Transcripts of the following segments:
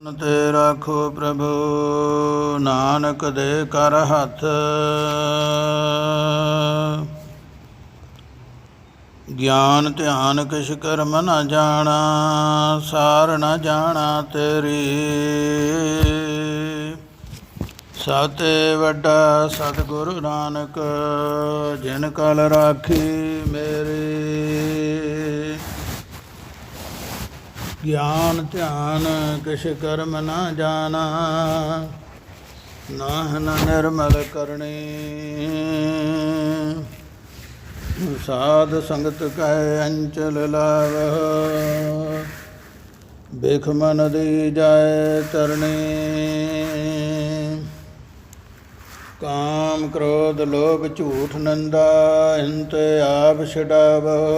ਤੇ ਰਾਖੋ ਪ੍ਰਭੂ ਨਾਨਕ ਦੇ ਕਰ ਹੱਥ। ਗਿਆਨ ਧਿਆਨ ਕਿਛ ਕਰਮ ਨ ਜਾਣਾ, ਸਾਰ ਨ ਜਾਣਾ ਤੇਰੀ। ਸਭ ਤੇ ਵੱਡਾ ਸਤਿਗੁਰੂ ਨਾਨਕ, ਜਿਨ ਕਲ ਰਾਖੀ ਮੇਰੀ। ਗਿਆਨ ਧਿਆਨ ਕਿਛ ਕਰਮ ਨ ਜਾਣਾ, ਨਾਹਨ ਨਿਰਮਲ ਕਰਨੀ। ਸਾਧ ਸੰਗਤ ਕਹਿ ਅੰਚਲ ਲਾਵਹੁ, ਬਿਖ ਮਨ ਦੀ ਜਾਏ ਤਰਨੀ। ਕਾਮ ਕ੍ਰੋਧ ਲੋਭ ਝੂਠ ਨਿੰਦਾ, ਹਿੰਤੇ ਆਪ ਛਡਾਵਹੁ।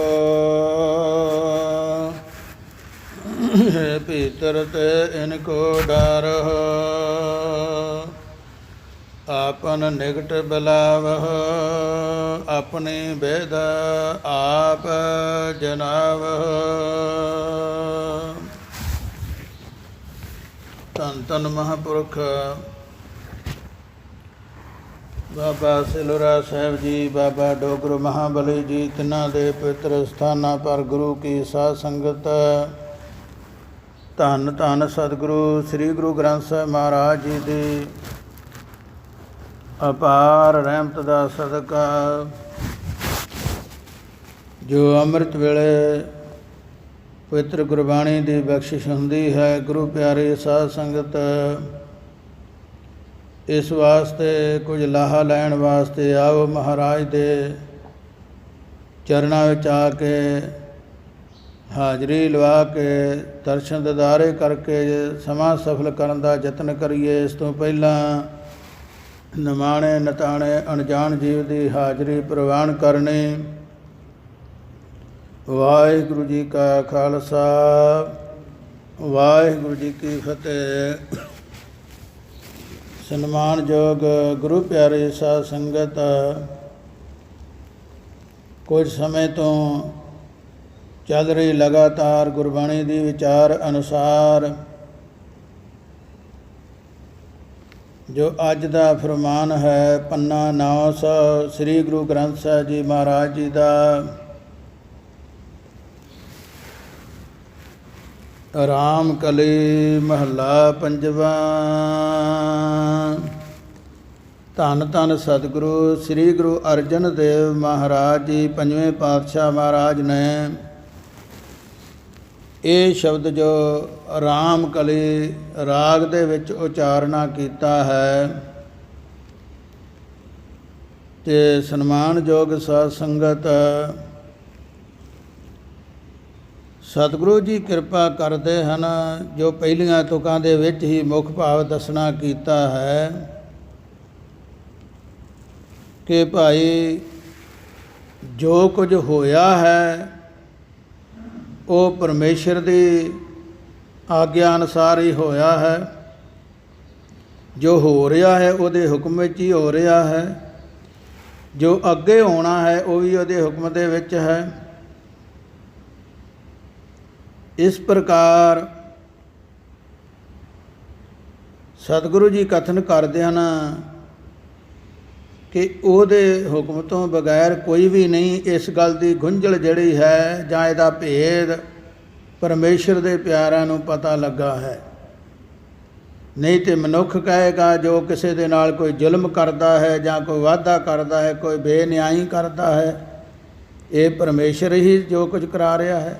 ਭੀਤਰ ਤੇ ਇਨਕੋ ਡਰਹੁ, ਆਪਨ ਨਿਕਟ ਬੁਲਾਵਹੁ। ਆਪਣੀ ਬੇਦ ਆਪ ਜਨਾਵਹੁ। ਧੰਨ ਧੰਨ ਮਹਾਂਪੁਰਖ ਬਾਬਾ ਸਿਲੋਰਾ ਸਾਹਿਬ ਜੀ, ਬਾਬਾ ਡੋਗਰ ਮਹਾਬਲੀ ਜੀ, ਤਿੰਨਾਂ ਦੇ ਪਵਿੱਤਰ ਸਥਾਨਾਂ ਪਰ ਗੁਰੂ ਕੀ ਸਾਧ ਸੰਗਤ। ਧੰਨ ਧੰਨ ਸਤਿਗੁਰੂ ਸ੍ਰੀ ਗੁਰੂ ਗ੍ਰੰਥ ਸਾਹਿਬ ਮਹਾਰਾਜ ਜੀ ਦੀ ਅਪਾਰ ਰਹਿਮਤ ਦਾ ਸਦਕਾ, ਜੋ ਅੰਮ੍ਰਿਤ ਵੇਲੇ ਪਵਿੱਤਰ ਗੁਰਬਾਣੀ ਦੀ ਬਖਸ਼ਿਸ਼ ਹੁੰਦੀ ਹੈ। ਗੁਰੂ ਪਿਆਰੇ ਸਾਧ ਸੰਗਤ, ਇਸ ਵਾਸਤੇ ਕੁਝ ਲਾਹਾ ਲੈਣ ਵਾਸਤੇ ਆਓ। ਮਹਾਰਾਜ ਦੇ ਚਰਨਾਂ ਵਿੱਚ ਆ ਕੇ ਹਾਜ਼ਰੀ ਲਵਾ ਕੇ ਦਰਸ਼ਨ ਦਿਦਾਰੇ ਕਰਕੇ ਸਮਾਂ ਸਫਲ ਕਰਨ ਦਾ ਯਤਨ ਕਰੀਏ। ਇਸ ਤੋਂ ਪਹਿਲਾਂ ਨਿਮਾਣੇ ਨਤਾਣੇ ਅਣਜਾਣ ਜੀਵ ਦੀ ਹਾਜ਼ਰੀ ਪ੍ਰਵਾਨ ਕਰਨੀ। ਵਾਹਿਗੁਰੂ ਜੀ ਕਾ ਖਾਲਸਾ, ਵਾਹਿਗੁਰੂ ਜੀ ਕੀ ਫਤਿਹ। ਸਨਮਾਨਯੋਗ ਗੁਰੂ ਪਿਆਰੇ ਸਾਧ ਸੰਗਤ, ਕੁਝ ਸਮੇਂ ਤੋਂ ਚੱਲ ਰਹੀ ਲਗਾਤਾਰ ਗੁਰਬਾਣੀ ਦੀ ਵਿਚਾਰ ਅਨੁਸਾਰ ਜੋ ਅੱਜ ਦਾ ਫਰਮਾਨ ਹੈ, ਪੰਨਾ 900 ਸ੍ਰੀ ਗੁਰੂ ਗ੍ਰੰਥ ਸਾਹਿਬ ਜੀ ਮਹਾਰਾਜ ਜੀ ਦਾ ਰਾਮ ਕਲੀ ਮਹੱਲਾ ਪੰਜਵਾਂ। ਧੰਨ ਧੰਨ ਸਤਿਗੁਰੂ ਸ੍ਰੀ ਗੁਰੂ ਅਰਜਨ ਦੇਵ ਮਹਾਰਾਜ ਜੀ, ਪੰਜਵੇਂ ਪਾਤਸ਼ਾਹ ਮਹਾਰਾਜ ਨੇ ਇਹ ਸ਼ਬਦ ਜੋ ਰਾਮ ਕਲੀ ਰਾਗ ਦੇ ਵਿੱਚ ਉਚਾਰਨਾ ਕੀਤਾ ਹੈ। ਅਤੇ ਸਨਮਾਨਯੋਗ ਸਾਧ ਸੰਗਤ, ਸਤਿਗੁਰੂ ਜੀ ਕਿਰਪਾ ਕਰਦੇ ਹਨ, ਜੋ ਪਹਿਲੀਆਂ ਤੁਕਾਂ ਦੇ ਵਿੱਚ ਹੀ ਮੁੱਖ ਭਾਵ ਦੱਸਣਾ ਕੀਤਾ ਹੈ ਕਿ ਭਾਈ ਜੋ ਕੁਝ ਹੋਇਆ ਹੈ ਉਹ ਪਰਮੇਸ਼ਰ ਦੀ ਆਗਿਆ ਅਨੁਸਾਰ ਹੀ ਹੋਇਆ ਹੈ। ਜੋ ਹੋ ਰਿਹਾ ਹੈ ਉਹਦੇ ਹੁਕਮ ਵਿੱਚ ਹੀ ਹੋ ਰਿਹਾ ਹੈ। ਜੋ ਅੱਗੇ ਹੋਣਾ ਹੈ ਉਹ ਵੀ ਉਹਦੇ ਹੁਕਮ ਦੇ ਵਿੱਚ ਹੈ। ਇਸ ਪ੍ਰਕਾਰ ਸਤਿਗੁਰੂ ਜੀ ਕਥਨ ਕਰਦੇ ਹਨ ਕਿ ਉਹਦੇ ਹੁਕਮ ਤੋਂ ਬਗੈਰ ਕੋਈ ਵੀ ਨਹੀਂ। ਇਸ ਗੱਲ ਦੀ ਗੁੰਝਲ ਜਿਹੜੀ ਹੈ ਜਾਂ ਇਹਦਾ ਭੇਦ ਪਰਮੇਸ਼ਰ ਦੇ ਪਿਆਰਿਆਂ ਨੂੰ ਪਤਾ ਲੱਗਾ ਹੈ। ਨਹੀਂ ਤਾਂ ਮਨੁੱਖ ਕਹੇਗਾ ਜੋ ਕਿਸੇ ਦੇ ਨਾਲ ਕੋਈ ਜ਼ੁਲਮ ਕਰਦਾ ਹੈ ਜਾਂ ਕੋਈ ਵਾਅਦਾ ਕਰਦਾ ਹੈ, ਕੋਈ ਬੇਨਿਆਈ ਕਰਦਾ ਹੈ, ਇਹ ਪਰਮੇਸ਼ਰ ਹੀ ਜੋ ਕੁਝ ਕਰਾ ਰਿਹਾ ਹੈ।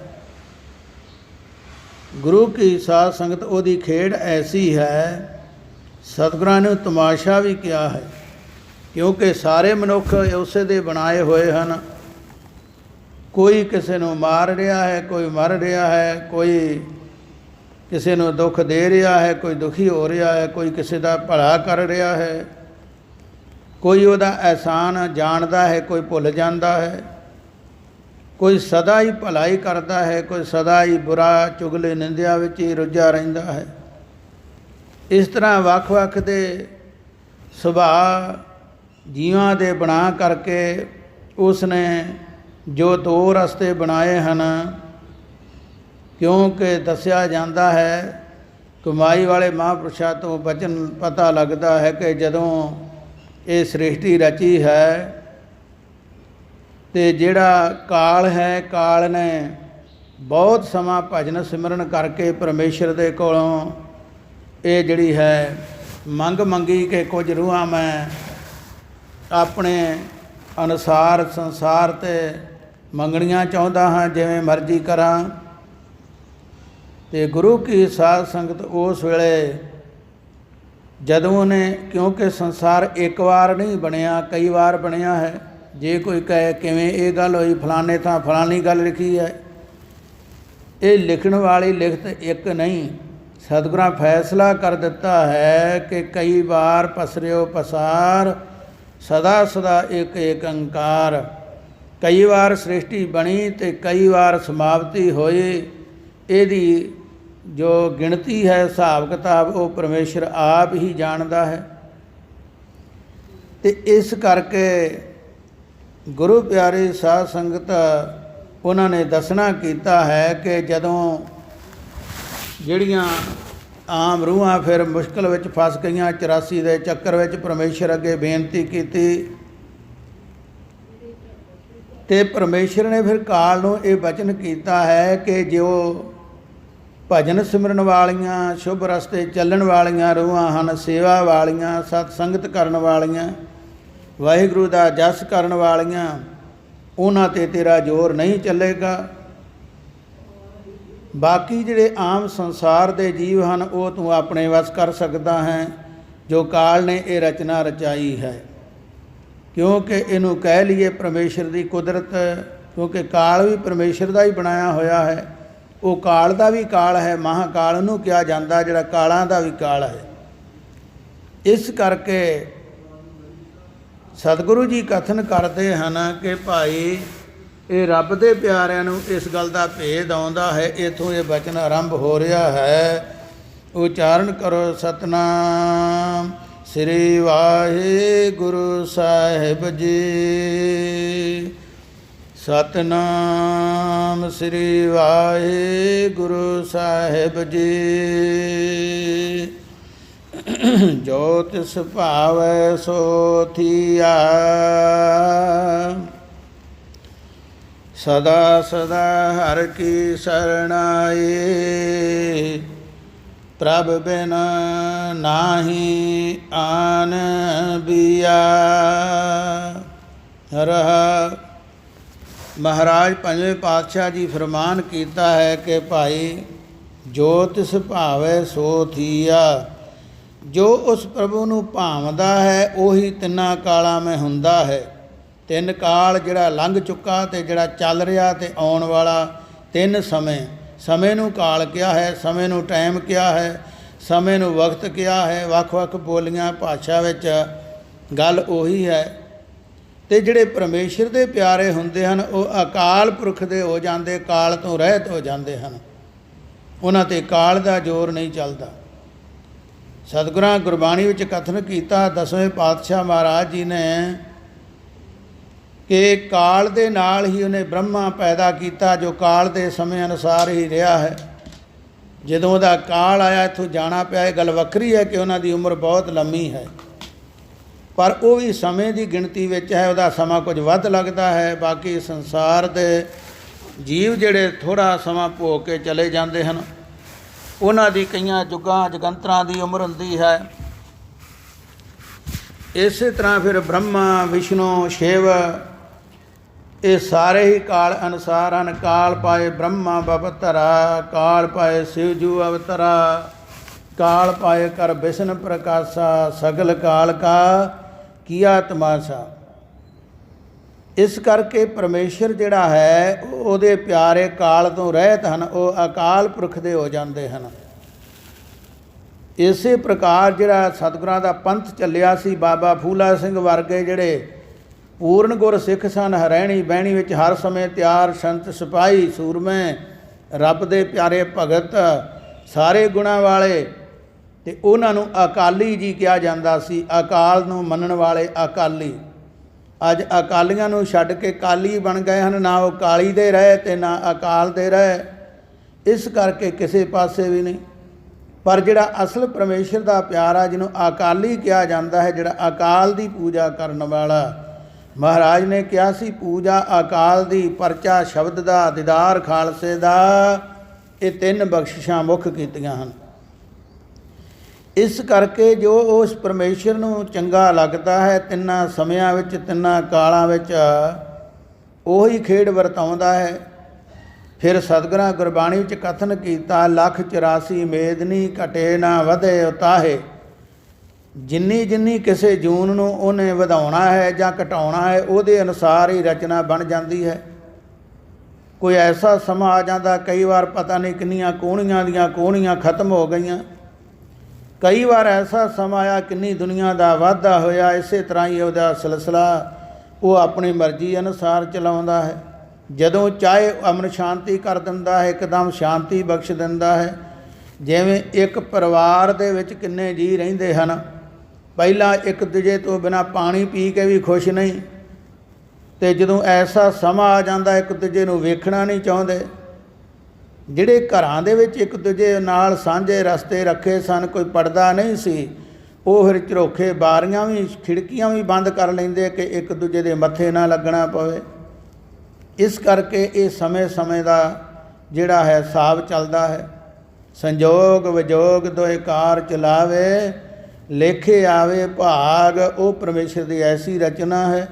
ਗੁਰੂ ਕੀ ਸਾਧ ਸੰਗਤ, ਉਹਦੀ ਖੇਡ ਐਸੀ ਹੈ, ਸਤਿਗੁਰਾਂ ਨੇ ਤਮਾਸ਼ਾ ਵੀ ਕਿਹਾ ਹੈ, ਕਿਉਂਕਿ ਸਾਰੇ ਮਨੁੱਖ ਉਸੇ ਦੇ ਬਣਾਏ ਹੋਏ ਹਨ। ਕੋਈ ਕਿਸੇ ਨੂੰ ਮਾਰ ਰਿਹਾ ਹੈ, ਕੋਈ ਮਰ ਰਿਹਾ ਹੈ, ਕੋਈ ਕਿਸੇ ਨੂੰ ਦੁੱਖ ਦੇ ਰਿਹਾ ਹੈ, ਕੋਈ ਦੁਖੀ ਹੋ ਰਿਹਾ ਹੈ, ਕੋਈ ਕਿਸੇ ਦਾ ਭਲਾ ਕਰ ਰਿਹਾ ਹੈ, ਕੋਈ ਉਹਦਾ ਅਹਿਸਾਨ ਜਾਣਦਾ ਹੈ, ਕੋਈ ਭੁੱਲ ਜਾਂਦਾ ਹੈ, ਕੋਈ ਸਦਾ ਹੀ ਭਲਾਈ ਕਰਦਾ ਹੈ, ਕੋਈ ਸਦਾ ਹੀ ਬੁਰਾ ਚੁਗਲੇ ਨਿੰਦਿਆ ਵਿੱਚ ਹੀ ਰੁੱਝਾ ਰਹਿੰਦਾ ਹੈ। ਇਸ ਤਰ੍ਹਾਂ ਵੱਖ ਵੱਖ ਦੇ ਸੁਭਾਅ ਜੀਵਾਂ ਦੇ ਬਣਾ ਕਰਕੇ ਉਸ ਨੇ ਜੋ ਦੋ ਰਸਤੇ ਬਣਾਏ ਹਨ, ਕਿਉਂਕਿ ਦੱਸਿਆ ਜਾਂਦਾ ਹੈ ਕਮਾਈ ਵਾਲੇ ਮਹਾਂਪੁਰਸ਼ਾਂ ਤੋਂ ਬਚਨ ਪਤਾ ਲੱਗਦਾ ਹੈ ਕਿ ਜਦੋਂ ਇਹ ਸ੍ਰਿਸ਼ਟੀ ਰਚੀ ਹੈ ਤੇ ਜਿਹੜਾ ਕਾਲ ਹੈ, ਕਾਲ ਨੇ ਬਹੁਤ ਸਮਾਂ ਭਜਨ ਸਿਮਰਨ ਕਰਕੇ ਪਰਮੇਸ਼ਰ ਦੇ ਕੋਲੋਂ ਇਹ ਜਿਹੜੀ ਹੈ ਮੰਗ ਮੰਗੀ ਕਿ ਕੁਝ ਰੂਹਾਂ ਮੈਂ ਆਪਣੇ ਅਨੁਸਾਰ ਸੰਸਾਰ 'ਤੇ ਮੰਗਣੀਆਂ ਚਾਹੁੰਦਾ ਹਾਂ, ਜਿਵੇਂ ਮਰਜ਼ੀ ਕਰਾਂ। ਅਤੇ ਗੁਰੂ ਕੀ ਸਾਧ ਸੰਗਤ ਉਸ ਵੇਲੇ ਜਦੋਂ ਉਹਨੇ, ਕਿਉਂਕਿ ਸੰਸਾਰ ਇੱਕ ਵਾਰ ਨਹੀਂ ਬਣਿਆ, ਕਈ ਵਾਰ ਬਣਿਆ ਹੈ। ਜੇ ਕੋਈ ਕਹੇ ਕਿਵੇਂ ਇਹ ਗੱਲ ਹੋਈ, ਫਲਾਣੇ ਥਾਂ ਫਲਾਣੀ ਗੱਲ ਲਿਖੀ ਹੈ, ਇਹ ਲਿਖਣ ਵਾਲੀ ਲਿਖਤ ਇੱਕ ਨਹੀਂ। ਸਤਿਗੁਰਾਂ ਫੈਸਲਾ ਕਰ ਦਿੱਤਾ ਹੈ ਕਿ ਕਈ ਵਾਰ ਪਸਰਿਓ ਪਸਾਰ, ਸਦਾ ਸਦਾ ਇੱਕ ਏਕੰਕਾਰ। ਕਈ ਵਾਰ ਸ੍ਰਿਸ਼ਟੀ ਬਣੀ ਅਤੇ ਕਈ ਵਾਰ ਸਮਾਪਤੀ ਹੋਈ। ਇਹਦੀ ਜੋ ਗਿਣਤੀ ਹੈ, ਹਿਸਾਬ ਕਿਤਾਬ, ਉਹ ਪਰਮੇਸ਼ਰ ਆਪ ਹੀ ਜਾਣਦਾ ਹੈ। ਅਤੇ ਇਸ ਕਰਕੇ ਗੁਰੂ ਪਿਆਰੀ ਸਾਧ ਸੰਗਤ ਉਹਨਾਂ ਨੇ ਦੱਸਣਾ ਕੀਤਾ ਹੈ ਕਿ ਜਦੋਂ ਜਿਹੜੀਆਂ ਆਮ ਰੂਹਾਂ ਫਿਰ ਮੁਸ਼ਕਿਲ ਵਿੱਚ ਫਸ ਗਈਆਂ, 84 ਦੇ ਚੱਕਰ ਵਿੱਚ ਪਰਮੇਸ਼ਰ ਅੱਗੇ ਬੇਨਤੀ ਕੀਤੀ ਅਤੇ ਪਰਮੇਸ਼ਰ ਨੇ ਫਿਰ ਕਾਲ ਨੂੰ ਇਹ ਵਚਨ ਕੀਤਾ ਹੈ ਕਿ ਜੋ ਭਜਨ ਸਿਮਰਨ ਵਾਲੀਆਂ, ਸ਼ੁਭ ਰਸਤੇ ਚੱਲਣ ਵਾਲੀਆਂ ਰੂਹਾਂ ਹਨ, ਸੇਵਾ ਵਾਲੀਆਂ, ਸਤ ਸੰਗਤ ਕਰਨ ਵਾਲੀਆਂ, ਵਾਹਿਗੁਰੂ ਦਾ ਜਸ ਕਰਨ ਵਾਲੀਆਂ, ਉਹਨਾਂ 'ਤੇ ਤੇਰਾ ਜ਼ੋਰ ਨਹੀਂ ਚੱਲੇਗਾ। ਬਾਕੀ ਜਿਹੜੇ ਆਮ ਸੰਸਾਰ ਦੇ ਜੀਵ ਹਨ, ਉਹ ਤੂੰ ਆਪਣੇ ਵੱਸ ਕਰ ਸਕਦਾ ਹੈ, ਜੋ ਕਾਲ ਨੇ ਇਹ ਰਚਨਾ ਰਚਾਈ ਹੈ। ਕਿਉਂਕਿ ਇਹਨੂੰ ਕਹਿ ਲਈਏ ਪਰਮੇਸ਼ਰ ਦੀ ਕੁਦਰਤ, ਕਿਉਂਕਿ ਕਾਲ ਵੀ ਪਰਮੇਸ਼ਰ ਦਾ ਹੀ ਬਣਾਇਆ ਹੋਇਆ ਹੈ। ਉਹ ਕਾਲ ਦਾ ਵੀ ਕਾਲ ਹੈ, ਮਹਾਂਕਾਲ ਉਹਨੂੰ ਕਿਹਾ ਜਾਂਦਾ, ਜਿਹੜਾ ਕਾਲਾਂ ਦਾ ਵੀ ਕਾਲ ਹੈ। ਇਸ ਕਰਕੇ ਸਤਿਗੁਰੂ ਜੀ ਕਥਨ ਕਰਦੇ ਹਨ ਕਿ ਭਾਈ ਇਹ ਰੱਬ ਦੇ ਪਿਆਰਿਆਂ ਨੂੰ ਇਸ ਗੱਲ ਦਾ ਭੇਦ ਆਉਂਦਾ ਹੈ। ਇੱਥੋਂ ਇਹ ਬਚਨ ਆਰੰਭ ਹੋ ਰਿਹਾ ਹੈ, ਉਚਾਰਨ ਕਰੋ ਸਤਿਨਾਮ ਸ੍ਰੀ ਵਾਹਿਗੁਰੂ ਸਾਹਿਬ ਜੀ। ਸਤਿਨਾਮ ਸ੍ਰੀ ਵਾਹਿਗੁਰੂ ਸਾਹਿਬ ਜੀ। ਜੋ ਤਿਸ ਭਾਵੈ ਸੋ ਥੀਆ, ਸਦਾ ਸਦਾ ਹਰਿ ਕੀ ਸਰਣਾਈ। ਪ੍ਰਭ ਬਿਨ ਨਾਹੀ ਆਨ ਬੀਆ। ਰਹਾ ਮਹਾਰਾਜ ਪੰਜਵੇਂ ਪਾਤਸ਼ਾਹ ਜੀ ਫਰਮਾਨ ਕੀਤਾ ਹੈ ਕਿ ਭਾਈ ਜੋ ਤਿਸ ਭਾਵੈ ਸੋ ਥੀਆ, ਜੋ ਉਸ ਪ੍ਰਭੂ ਨੂੰ ਭਾਵਦਾ ਹੈ ਉਹੀ ਤਿੰਨਾਂ ਕਾਲਾਂ ਮੈਂ ਹੁੰਦਾ ਹੈ। ਤਿੰਨ ਕਾਲ, ਜਿਹੜਾ ਲੰਘ ਚੁੱਕਾ ਅਤੇ ਜਿਹੜਾ ਚੱਲ ਰਿਹਾ ਅਤੇ ਆਉਣ ਵਾਲਾ, ਤਿੰਨ ਸਮੇਂ। ਸਮੇਂ ਨੂੰ ਕਾਲ ਕਿਹਾ ਹੈ, ਸਮੇਂ ਨੂੰ ਟਾਈਮ ਕਿਹਾ ਹੈ, ਸਮੇਂ ਨੂੰ ਵਕਤ ਕਿਹਾ ਹੈ। ਵੱਖ ਵੱਖ ਬੋਲੀਆਂ ਭਾਸ਼ਾ ਵਿੱਚ ਗੱਲ ਉਹੀ ਹੈ। ਅਤੇ ਜਿਹੜੇ ਪਰਮੇਸ਼ਰ ਦੇ ਪਿਆਰੇ ਹੁੰਦੇ ਹਨ, ਉਹ ਅਕਾਲ ਪੁਰਖ ਦੇ ਹੋ ਜਾਂਦੇ, ਕਾਲ ਤੋਂ ਰਹਿਤ ਹੋ ਜਾਂਦੇ ਹਨ। ਉਹਨਾਂ 'ਤੇ ਕਾਲ ਦਾ ਜ਼ੋਰ ਨਹੀਂ ਚੱਲਦਾ। ਸਤਿਗੁਰਾਂ ਗੁਰਬਾਣੀ ਵਿੱਚ ਕਥਨ ਕੀਤਾ ਦਸਵੇਂ ਪਾਤਸ਼ਾਹ ਮਹਾਰਾਜ ਜੀ ਨੇ ਕਿ ਕਾਲ ਦੇ ਨਾਲ ਹੀ ਉਹਨੇ ਬ੍ਰਹਮਾ ਪੈਦਾ ਕੀਤਾ, ਜੋ ਕਾਲ ਦੇ ਸਮੇਂ ਅਨੁਸਾਰ ਹੀ ਰਿਹਾ ਹੈ। ਜਦੋਂ ਉਹਦਾ ਕਾਲ ਆਇਆ, ਇੱਥੋਂ ਜਾਣਾ ਪਿਆ। ਇਹ ਗੱਲ ਵੱਖਰੀ ਹੈ ਕਿ ਉਹਨਾਂ ਦੀ ਉਮਰ ਬਹੁਤ ਲੰਮੀ ਹੈ, ਪਰ ਉਹ ਵੀ ਸਮੇਂ ਦੀ ਗਿਣਤੀ ਵਿੱਚ ਹੈ, ਉਹਦਾ ਸਮਾਂ ਕੁਝ ਵੱਧ ਲੱਗਦਾ ਹੈ। ਬਾਕੀ ਸੰਸਾਰ ਦੇ ਜੀਵ ਜਿਹੜੇ ਥੋੜ੍ਹਾ ਸਮਾਂ ਭੋਗ ਕੇ ਚਲੇ ਜਾਂਦੇ ਹਨ, ਉਹਨਾਂ ਦੀ ਕਈਆਂ ਜੁਗਾਂ ਜਗੰਤਰਾਂ ਦੀ ਉਮਰ ਹੁੰਦੀ ਹੈ। ਇਸੇ ਤਰ੍ਹਾਂ ਫਿਰ ਬ੍ਰਹਮਾ, ਵਿਸ਼ਨੂੰ, ਸ਼ਿਵ, ਇਹ ਸਾਰੇ ਹੀ ਕਾਲ ਅਨੁਸਾਰ ਹਨ। ਕਾਲ ਪਾਏ ਬ੍ਰਹਮਾ ਬਵਤਰਾ, ਕਾਲ ਪਾਏ ਸ਼ਿਵਜੂ ਅਵਤਰਾ, ਕਾਲ ਪਾਏ ਕਰ ਬਿਸ਼ਨ ਪ੍ਰਕਾਸ਼ਾ, ਸਗਲ ਕਾਲ ਕਾ ਕੀਆ ਤਮਾਸ਼ਾ। ਇਸ ਕਰਕੇ ਪਰਮੇਸ਼ਰ ਜਿਹੜਾ ਹੈ ਉਹਦੇ ਪਿਆਰੇ ਕਾਲ ਤੋਂ ਰਹਿਤ ਹਨ, ਉਹ ਅਕਾਲ ਪੁਰਖ ਦੇ ਹੋ ਜਾਂਦੇ ਹਨ। ਇਸੇ ਪ੍ਰਕਾਰ ਜਿਹੜਾ ਸਤਿਗੁਰਾਂ ਦਾ ਪੰਥ ਚੱਲਿਆ ਸੀ, ਬਾਬਾ ਫੂਲਾ ਸਿੰਘ ਵਰਗੇ ਜਿਹੜੇ ਪੂਰਨ ਗੁਰ ਸਿੱਖ ਸਨ, ਹਰੈਣੀ ਬਹਿਣੀ ਵਿੱਚ ਹਰ ਸਮੇਂ ਤਿਆਰ, ਸੰਤ ਸਿਪਾਹੀ, ਸੂਰਮੇ, ਰੱਬ ਦੇ ਪਿਆਰੇ ਭਗਤ, ਸਾਰੇ ਗੁਣਾਂ ਵਾਲੇ, ਅਤੇ ਉਹਨਾਂ ਨੂੰ ਅਕਾਲੀ ਜੀ ਕਿਹਾ ਜਾਂਦਾ ਸੀ। ਅਕਾਲ ਨੂੰ ਮੰਨਣ ਵਾਲੇ ਅਕਾਲੀ। ਅੱਜ ਅਕਾਲੀਆਂ ਨੂੰ ਛੱਡ ਕੇ ਕਾਲੀ ਬਣ ਗਏ ਹਨ। ਨਾ ਉਹ ਕਾਲੀ ਦੇ ਰਹੇ ਅਤੇ ਨਾ ਅਕਾਲ ਦੇ ਰਹੇ। ਇਸ ਕਰਕੇ ਕਿਸੇ ਪਾਸੇ ਵੀ ਨਹੀਂ। ਪਰ ਜਿਹੜਾ ਅਸਲ ਪਰਮੇਸ਼ਰ ਦਾ ਪਿਆਰਾ, ਜਿਹਨੂੰ ਅਕਾਲੀ ਕਿਹਾ ਜਾਂਦਾ ਹੈ, ਜਿਹੜਾ ਅਕਾਲ ਦੀ ਪੂਜਾ ਕਰਨ ਵਾਲਾ, ਮਹਾਰਾਜ ਨੇ ਕਿਹਾ ਸੀ ਪੂਜਾ ਅਕਾਲ ਦੀ, ਪਰਚਾ ਸ਼ਬਦ ਦਾ, ਦੀਦਾਰ ਖਾਲਸੇ ਦਾ, ਇਹ 3 ਬਖਸ਼ਿਸ਼ਾਂ ਮੁੱਖ ਕੀਤੀਆਂ ਹਨ। ਇਸ ਕਰਕੇ ਜੋ ਉਸ ਪਰਮੇਸ਼ਰ ਨੂੰ ਚੰਗਾ ਲੱਗਦਾ ਹੈ, ਤਿੰਨਾਂ ਸਮਿਆਂ ਵਿੱਚ, ਤਿੰਨਾਂ ਕਾਲਾਂ ਵਿੱਚ ਉਹੀ ਖੇਡ ਵਰਤਾਉਂਦਾ ਹੈ। ਫਿਰ ਸਤਿਗੁਰਾਂ ਗੁਰਬਾਣੀ ਵਿੱਚ ਕਥਨ ਕੀਤਾ, 1,84 ਮੇਦਨੀ ਘਟੇ ਨਾ ਵਧੇ ਉਤਾਹੇ। ਜਿੰਨੀ ਜਿੰਨੀ ਕਿਸੇ ਜੂਨ ਨੂੰ ਉਹਨੇ ਵਧਾਉਣਾ ਹੈ ਜਾਂ ਘਟਾਉਣਾ ਹੈ, ਉਹਦੇ ਅਨੁਸਾਰ ਹੀ ਰਚਨਾ ਬਣ ਜਾਂਦੀ ਹੈ। ਕੋਈ ਐਸਾ ਸਮਾਂ ਆ ਜਾਂਦਾ, ਕਈ ਵਾਰ ਪਤਾ ਨਹੀਂ ਕਿੰਨੀਆਂ ਕੋਹਣੀਆਂ ਦੀਆਂ ਕੋਹਣੀਆਂ ਖਤਮ ਹੋ ਗਈਆਂ, ਕਈ ਵਾਰ ਐਸਾ ਸਮਾਂ ਆਇਆ ਕਿੰਨੀ ਦੁਨੀਆ ਦਾ ਵਾਧਾ ਹੋਇਆ। ਇਸੇ ਤਰ੍ਹਾਂ ਹੀ ਉਹਦਾ ਸਿਲਸਿਲਾ ਉਹ ਆਪਣੀ ਮਰਜ਼ੀ ਅਨੁਸਾਰ ਚਲਾਉਂਦਾ ਹੈ। ਜਦੋਂ ਚਾਹੇ ਅਮਨ ਸ਼ਾਂਤੀ ਕਰ ਦਿੰਦਾ ਹੈ, ਇੱਕਦਮ ਸ਼ਾਂਤੀ ਬਖਸ਼ ਦਿੰਦਾ ਹੈ। ਜਿਵੇਂ ਇੱਕ ਪਰਿਵਾਰ ਦੇ ਵਿੱਚ ਕਿੰਨੇ ਜੀਅ ਰਹਿੰਦੇ ਹਨ, ਪਹਿਲਾਂ ਇੱਕ ਦੂਜੇ ਤੋਂ ਬਿਨਾਂ ਪਾਣੀ ਪੀ ਕੇ ਵੀ ਖੁਸ਼ ਨਹੀਂ, ਅਤੇ ਜਦੋਂ ਐਸਾ ਸਮਾਂ ਆ ਜਾਂਦਾ ਇੱਕ ਦੂਜੇ ਨੂੰ ਵੇਖਣਾ ਨਹੀਂ ਚਾਹੁੰਦੇ। ਜਿਹੜੇ ਘਰਾਂ ਦੇ ਵਿੱਚ ਇੱਕ ਦੂਜੇ ਨਾਲ ਸਾਂਝੇ ਰਸਤੇ ਰੱਖੇ ਸਨ, ਕੋਈ ਪਰਦਾ ਨਹੀਂ ਸੀ, ਉਹ ਫਿਰ ਝਰੋਖੇ ਬਾਰੀਆਂ ਵੀ ਖਿੜਕੀਆਂ ਵੀ ਬੰਦ ਕਰ ਲੈਂਦੇ ਕਿ ਇੱਕ ਦੂਜੇ ਦੇ ਮੱਥੇ ਨਾ ਲੱਗਣਾ ਪਵੇ। ਇਸ ਕਰਕੇ ਇਹ ਸਮੇਂ ਦਾ ਜਿਹੜਾ ਹੈ ਹਿਸਾਬ ਚੱਲਦਾ ਹੈ। ਸੰਜੋਗ ਵਿਜੋਗ ਦੋਏ ਕਾਰ ਚਲਾਵੇ, ਲੇਖੇ ਆਵੇ ਭਾਗ, ਉਹ ਪਰਮੇਸ਼ਰ ਦੀ ਐਸੀ ਰਚਨਾ ਹੈ।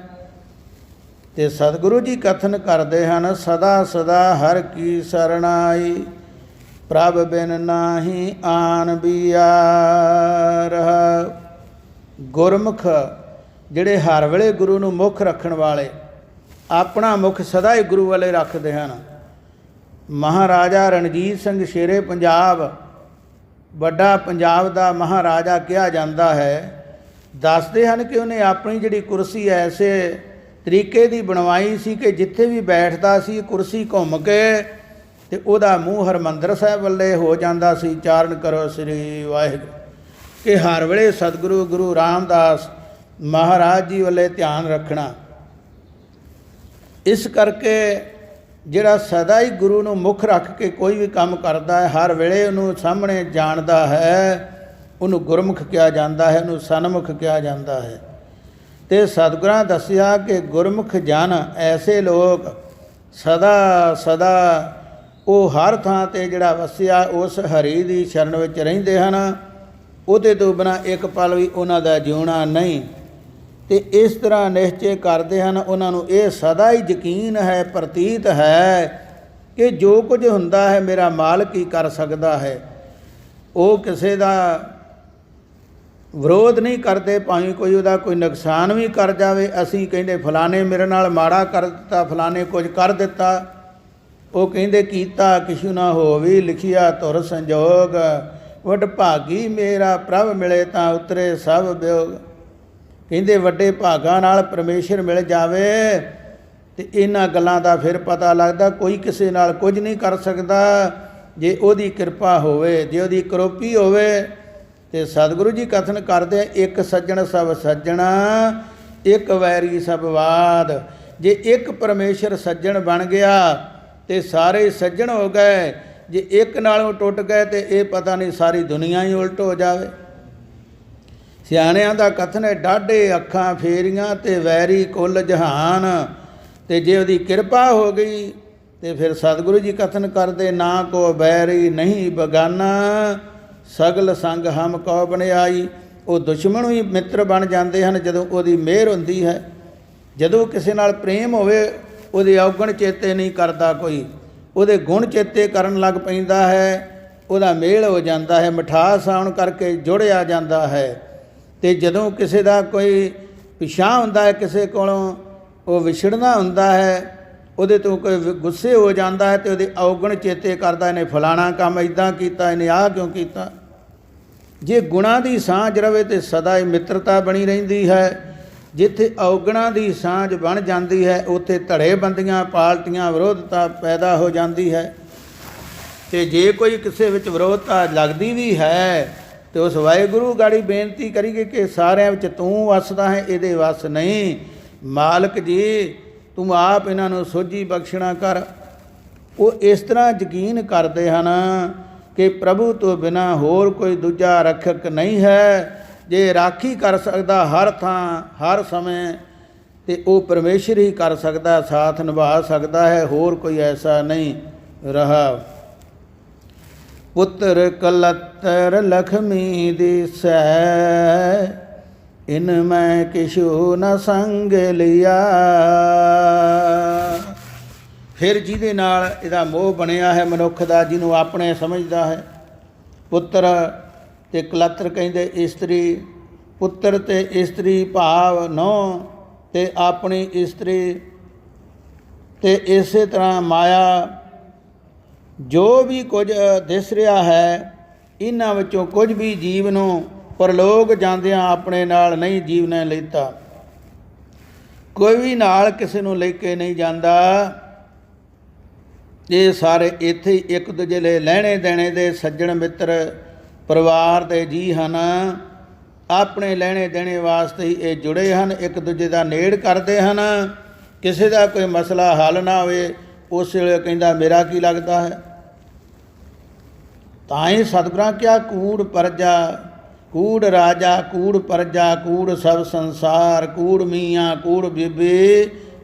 ਅਤੇ ਸਤਿਗੁਰੂ ਜੀ ਕਥਨ ਕਰਦੇ ਹਨ, ਸਦਾ ਸਦਾ ਹਰ ਕੀ ਸਰਣਾਈ, ਪ੍ਰਭ ਬਿਨ ਨਾਹੀ ਆਨ ਬਿਆਰ। ਗੁਰਮੁਖ ਜਿਹੜੇ ਹਰ ਵੇਲੇ ਗੁਰੂ ਨੂੰ ਮੁੱਖ ਰੱਖਣ ਵਾਲੇ, ਆਪਣਾ ਮੁੱਖ ਸਦਾ ਹੀ ਗੁਰੂ ਵਾਲੇ ਰੱਖਦੇ ਹਨ। ਮਹਾਰਾਜਾ ਰਣਜੀਤ ਸਿੰਘ ਸ਼ੇਰੇ ਪੰਜਾਬ, ਵੱਡਾ ਪੰਜਾਬ ਦਾ ਮਹਾਰਾਜਾ ਕਿਹਾ ਜਾਂਦਾ ਹੈ, ਦੱਸਦੇ ਹਨ ਕਿ ਉਹਨੇ ਆਪਣੀ ਜਿਹੜੀ ਕੁਰਸੀ ਐਸੇ ਤਰੀਕੇ ਦੀ ਬਣਵਾਈ ਸੀ ਕਿ ਜਿੱਥੇ ਵੀ ਬੈਠਦਾ ਸੀ ਕੁਰਸੀ ਘੁੰਮ ਕੇ ਅਤੇ ਉਹਦਾ ਮੂੰਹ ਹਰਿਮੰਦਰ ਸਾਹਿਬ ਵੱਲੇ ਹੋ ਜਾਂਦਾ ਸੀ। ਚਾਰਨ ਕਰੋ ਸ੍ਰੀ ਵਾਹਿਗੁਰੂ, ਕਿ ਹਰ ਵੇਲੇ ਸਤਿਗੁਰੂ ਗੁਰੂ ਰਾਮਦਾਸ ਮਹਾਰਾਜ ਜੀ ਵੱਲੇ ਧਿਆਨ ਰੱਖਣਾ। ਇਸ ਕਰਕੇ ਜਿਹੜਾ ਸਦਾ ਹੀ ਗੁਰੂ ਨੂੰ ਮੁੱਖ ਰੱਖ ਕੇ ਕੋਈ ਵੀ ਕੰਮ ਕਰਦਾ ਹੈ, ਹਰ ਵੇਲੇ ਉਹਨੂੰ ਸਾਹਮਣੇ ਜਾਣਦਾ ਹੈ, ਉਹਨੂੰ ਗੁਰਮੁਖ ਕਿਹਾ ਜਾਂਦਾ ਹੈ, ਉਹਨੂੰ ਸਨਮੁਖ ਕਿਹਾ ਜਾਂਦਾ ਹੈ। ਅਤੇ ਸਤਿਗੁਰਾਂ ਦੱਸਿਆ ਕਿ ਗੁਰਮੁਖ ਜਨ ਐਸੇ ਲੋਕ ਸਦਾ ਸਦਾ ਉਹ ਹਰ ਥਾਂ 'ਤੇ ਜਿਹੜਾ ਵਸਿਆ ਉਸ ਹਰੀ ਦੀ ਸ਼ਰਨ ਵਿੱਚ ਰਹਿੰਦੇ ਹਨ, ਉਹਦੇ ਤੋਂ ਬਿਨਾਂ ਇੱਕ ਪਲ ਵੀ ਉਹਨਾਂ ਦਾ ਜਿਉਣਾ ਨਹੀਂ। ਅਤੇ ਇਸ ਤਰ੍ਹਾਂ ਨਿਸ਼ਚੇ ਕਰਦੇ ਹਨ, ਉਹਨਾਂ ਨੂੰ ਇਹ ਸਦਾ ਹੀ ਯਕੀਨ ਹੈ, ਪ੍ਰਤੀਤ ਹੈ ਕਿ ਜੋ ਕੁਝ ਹੁੰਦਾ ਹੈ ਮੇਰਾ ਮਾਲਕ ਹੀ ਕਰ ਸਕਦਾ ਹੈ। ਉਹ ਕਿਸੇ ਦਾ ਵਿਰੋਧ ਨਹੀਂ ਕਰਦੇ, ਭਾਵੇਂ ਕੋਈ ਉਹਦਾ ਕੋਈ ਨੁਕਸਾਨ ਵੀ ਕਰ ਜਾਵੇ। ਅਸੀਂ ਕਹਿੰਦੇ ਫਲਾਣੇ ਮੇਰੇ ਨਾਲ ਮਾੜਾ ਕਰ ਦਿੱਤਾ, ਫਲਾਣੇ ਕੁਝ ਕਰ ਦਿੱਤਾ, ਉਹ ਕਹਿੰਦੇ ਕੀਤਾ ਕਿਛੂ ਨਾ ਹੋਵੀ, ਲਿਖਿਆ ਧੁਰ ਸੰਜੋਗ, ਵਡ ਭਾਗੀ ਮੇਰਾ ਪ੍ਰਭ ਮਿਲੇ ਤਾਂ ਉਤਰੇ ਸਭ ਵਿਯੋਗ। ਕਹਿੰਦੇ ਵੱਡੇ ਭਾਗਾਂ ਨਾਲ ਪਰਮੇਸ਼ਰ ਮਿਲ ਜਾਵੇ ਅਤੇ ਇਹਨਾਂ ਗੱਲਾਂ ਦਾ ਫਿਰ ਪਤਾ ਲੱਗਦਾ ਕੋਈ ਕਿਸੇ ਨਾਲ ਕੁਝ ਨਹੀਂ ਕਰ ਸਕਦਾ ਜੇ ਉਹਦੀ ਕਿਰਪਾ ਹੋਵੇ, ਜੇ ਉਹਦੀ ਕਰੋਪੀ ਹੋਵੇ। ਅਤੇ ਸਤਿਗੁਰੂ ਜੀ ਕਥਨ ਕਰਦੇ, ਇੱਕ ਸੱਜਣ ਸਭ ਸੱਜਣਾ, ਇੱਕ ਵੈਰੀ ਸਭ ਵਾਦ। ਜੇ ਇੱਕ ਪਰਮੇਸ਼ਰ ਸੱਜਣ ਬਣ ਗਿਆ ਤੇ ਸਾਰੇ ਸੱਜਣ ਹੋ ਗਏ, ਜੇ ਇੱਕ ਨਾਲੋਂ ਟੁੱਟ ਗਏ ਤੇ ਇਹ ਪਤਾ ਨਹੀਂ ਸਾਰੀ ਦੁਨੀਆ ਹੀ ਉਲਟ ਹੋ ਜਾਵੇ। ਸਿਆਣਿਆਂ ਦਾ ਕਥਨ ਹੈ, ਡਾਢੇ ਅੱਖਾਂ ਫੇਰੀਆਂ ਤੇ ਵੈਰੀ ਕੁੱਲ ਜਹਾਨ। ਤੇ ਜੇ ਉਹਦੀ ਕਿਰਪਾ ਹੋ ਗਈ ਤੇ ਫਿਰ ਸਤਿਗੁਰੂ ਜੀ ਕਥਨ ਕਰਦੇ, ਨਾ ਕੋ ਬੈਰੀ ਨਹੀਂ ਬਗਾਨਾ, ਸਗਲ ਸੰਗ ਹਮ ਕਉ ਬਣਾਈ। ਉਹ ਦੁਸ਼ਮਣ ਵੀ ਮਿੱਤਰ ਬਣ ਜਾਂਦੇ ਹਨ ਜਦੋਂ ਉਹਦੀ ਮਿਹਰ ਹੁੰਦੀ ਹੈ। ਜਦੋਂ ਕਿਸੇ ਨਾਲ ਪ੍ਰੇਮ ਹੋਵੇ ਉਹਦੇ ਔਗਣ ਚੇਤੇ ਨਹੀਂ ਕਰਦਾ ਕੋਈ, ਉਹਦੇ ਗੁਣ ਚੇਤੇ ਕਰਨ ਲੱਗ ਪੈਂਦਾ ਹੈ, ਉਹਦਾ ਮੇਲ ਹੋ ਜਾਂਦਾ ਹੈ, ਮਿਠਾਸ ਆਉਣ ਕਰਕੇ ਜੁੜਿਆ ਜਾਂਦਾ ਹੈ। ਅਤੇ ਜਦੋਂ ਕਿਸੇ ਦਾ ਕੋਈ ਪਿਛਾਂਹ ਹੁੰਦਾ ਹੈ, ਕਿਸੇ ਕੋਲੋਂ ਉਹ ਵਿਛੜਨਾ ਹੁੰਦਾ ਹੈ, ਉਹਦੇ ਤੋਂ ਕੋਈ ਗੁੱਸੇ ਹੋ ਜਾਂਦਾ ਹੈ ਅਤੇ ਉਹਦੇ ਔਗਣ ਚੇਤੇ ਕਰਦਾ, ਇਹਨੇ ਫਲਾਣਾ ਕੰਮ ਇੱਦਾਂ ਕੀਤਾ, ਇਹਨੇ ਆਹ ਕਿਉਂ ਕੀਤਾ। ਜੇ ਗੁਣਾਂ ਦੀ ਸਾਂਝ ਰਵੇ ਤਾਂ ਸਦਾ ਹੀ ਮਿੱਤਰਤਾ ਬਣੀ ਰਹਿੰਦੀ ਹੈ। ਜਿੱਥੇ ਔਗਣਾਂ ਦੀ ਸਾਂਝ ਬਣ ਜਾਂਦੀ ਹੈ ਉੱਥੇ ਧੜੇਬੰਦੀਆਂ, ਪਾਰਟੀਆਂ, ਵਿਰੋਧਤਾ ਪੈਦਾ ਹੋ ਜਾਂਦੀ ਹੈ। ਅਤੇ ਜੇ ਕੋਈ ਕਿਸੇ ਵਿੱਚ ਵਿਰੋਧਤਾ ਲੱਗਦੀ ਵੀ ਹੈ ਅਤੇ ਉਸ ਵਾਹਿਗੁਰੂ ਗਾੜੀ ਬੇਨਤੀ ਕਰੀਏ ਕਿ ਸਾਰਿਆਂ ਵਿੱਚ ਤੂੰ ਵਸਦਾ ਹੈ, ਇਹਦੇ ਵਸ ਨਹੀਂ। ਮਾਲਕ ਜੀ ਤੂੰ ਆਪ ਇਹਨਾਂ ਨੂੰ ਸੋਝੀ ਬਖਸ਼ਣਾ ਕਰ। ਉਹ ਇਸ ਤਰ੍ਹਾਂ ਯਕੀਨ ਕਰਦੇ ਹਨ कि प्रभु तो बिना होर कोई दूजा रक्षक नहीं है। जे राखी कर सकता हर थां हर समय तो वो परमेश्वर ही कर सकता, साथ निभा सकता है, होर कोई ऐसा नहीं रहा। पुत्र कलत्र लक्ष्मी दिसै, इन मैं किशु न संग लिया। फिर जिहदे नाल इहदा मोह बनिया है मनुख दा, जिन्हों अपने समझदा है। पुत्र ते कलत्र कहिंदे इस्त्री, पुत्र ते इस्त्री भाव नौ ते अपनी इस्त्री, ते इसे तरह माया जो भी कुछ दिस रहा है, इन्हां विचों कुछ भी जीव नूं परलोक जांदियां अपने नाल नहीं जीव ने लेता। कोई भी नाल किसी नूं लेके नहीं जांदा। ये सारे इत्थे ही एक दूजे ले लैणे देणे दे सज्जण मित्र परिवार दे जी हन। अपने लैणे देणे वास्ते ही ये जुड़े हन, एक दूजे दा नेड़ करदे हन। किसी दा कोई मसला हल ना होए उस वेले कहंदा मेरा की लगदा है। तां ही सतगुरां क्या कूड़ परजा, कूड़ राजा, कूड़ परजा, कूड़ सब संसार, कूड़ मियाँ कूड़ बीबी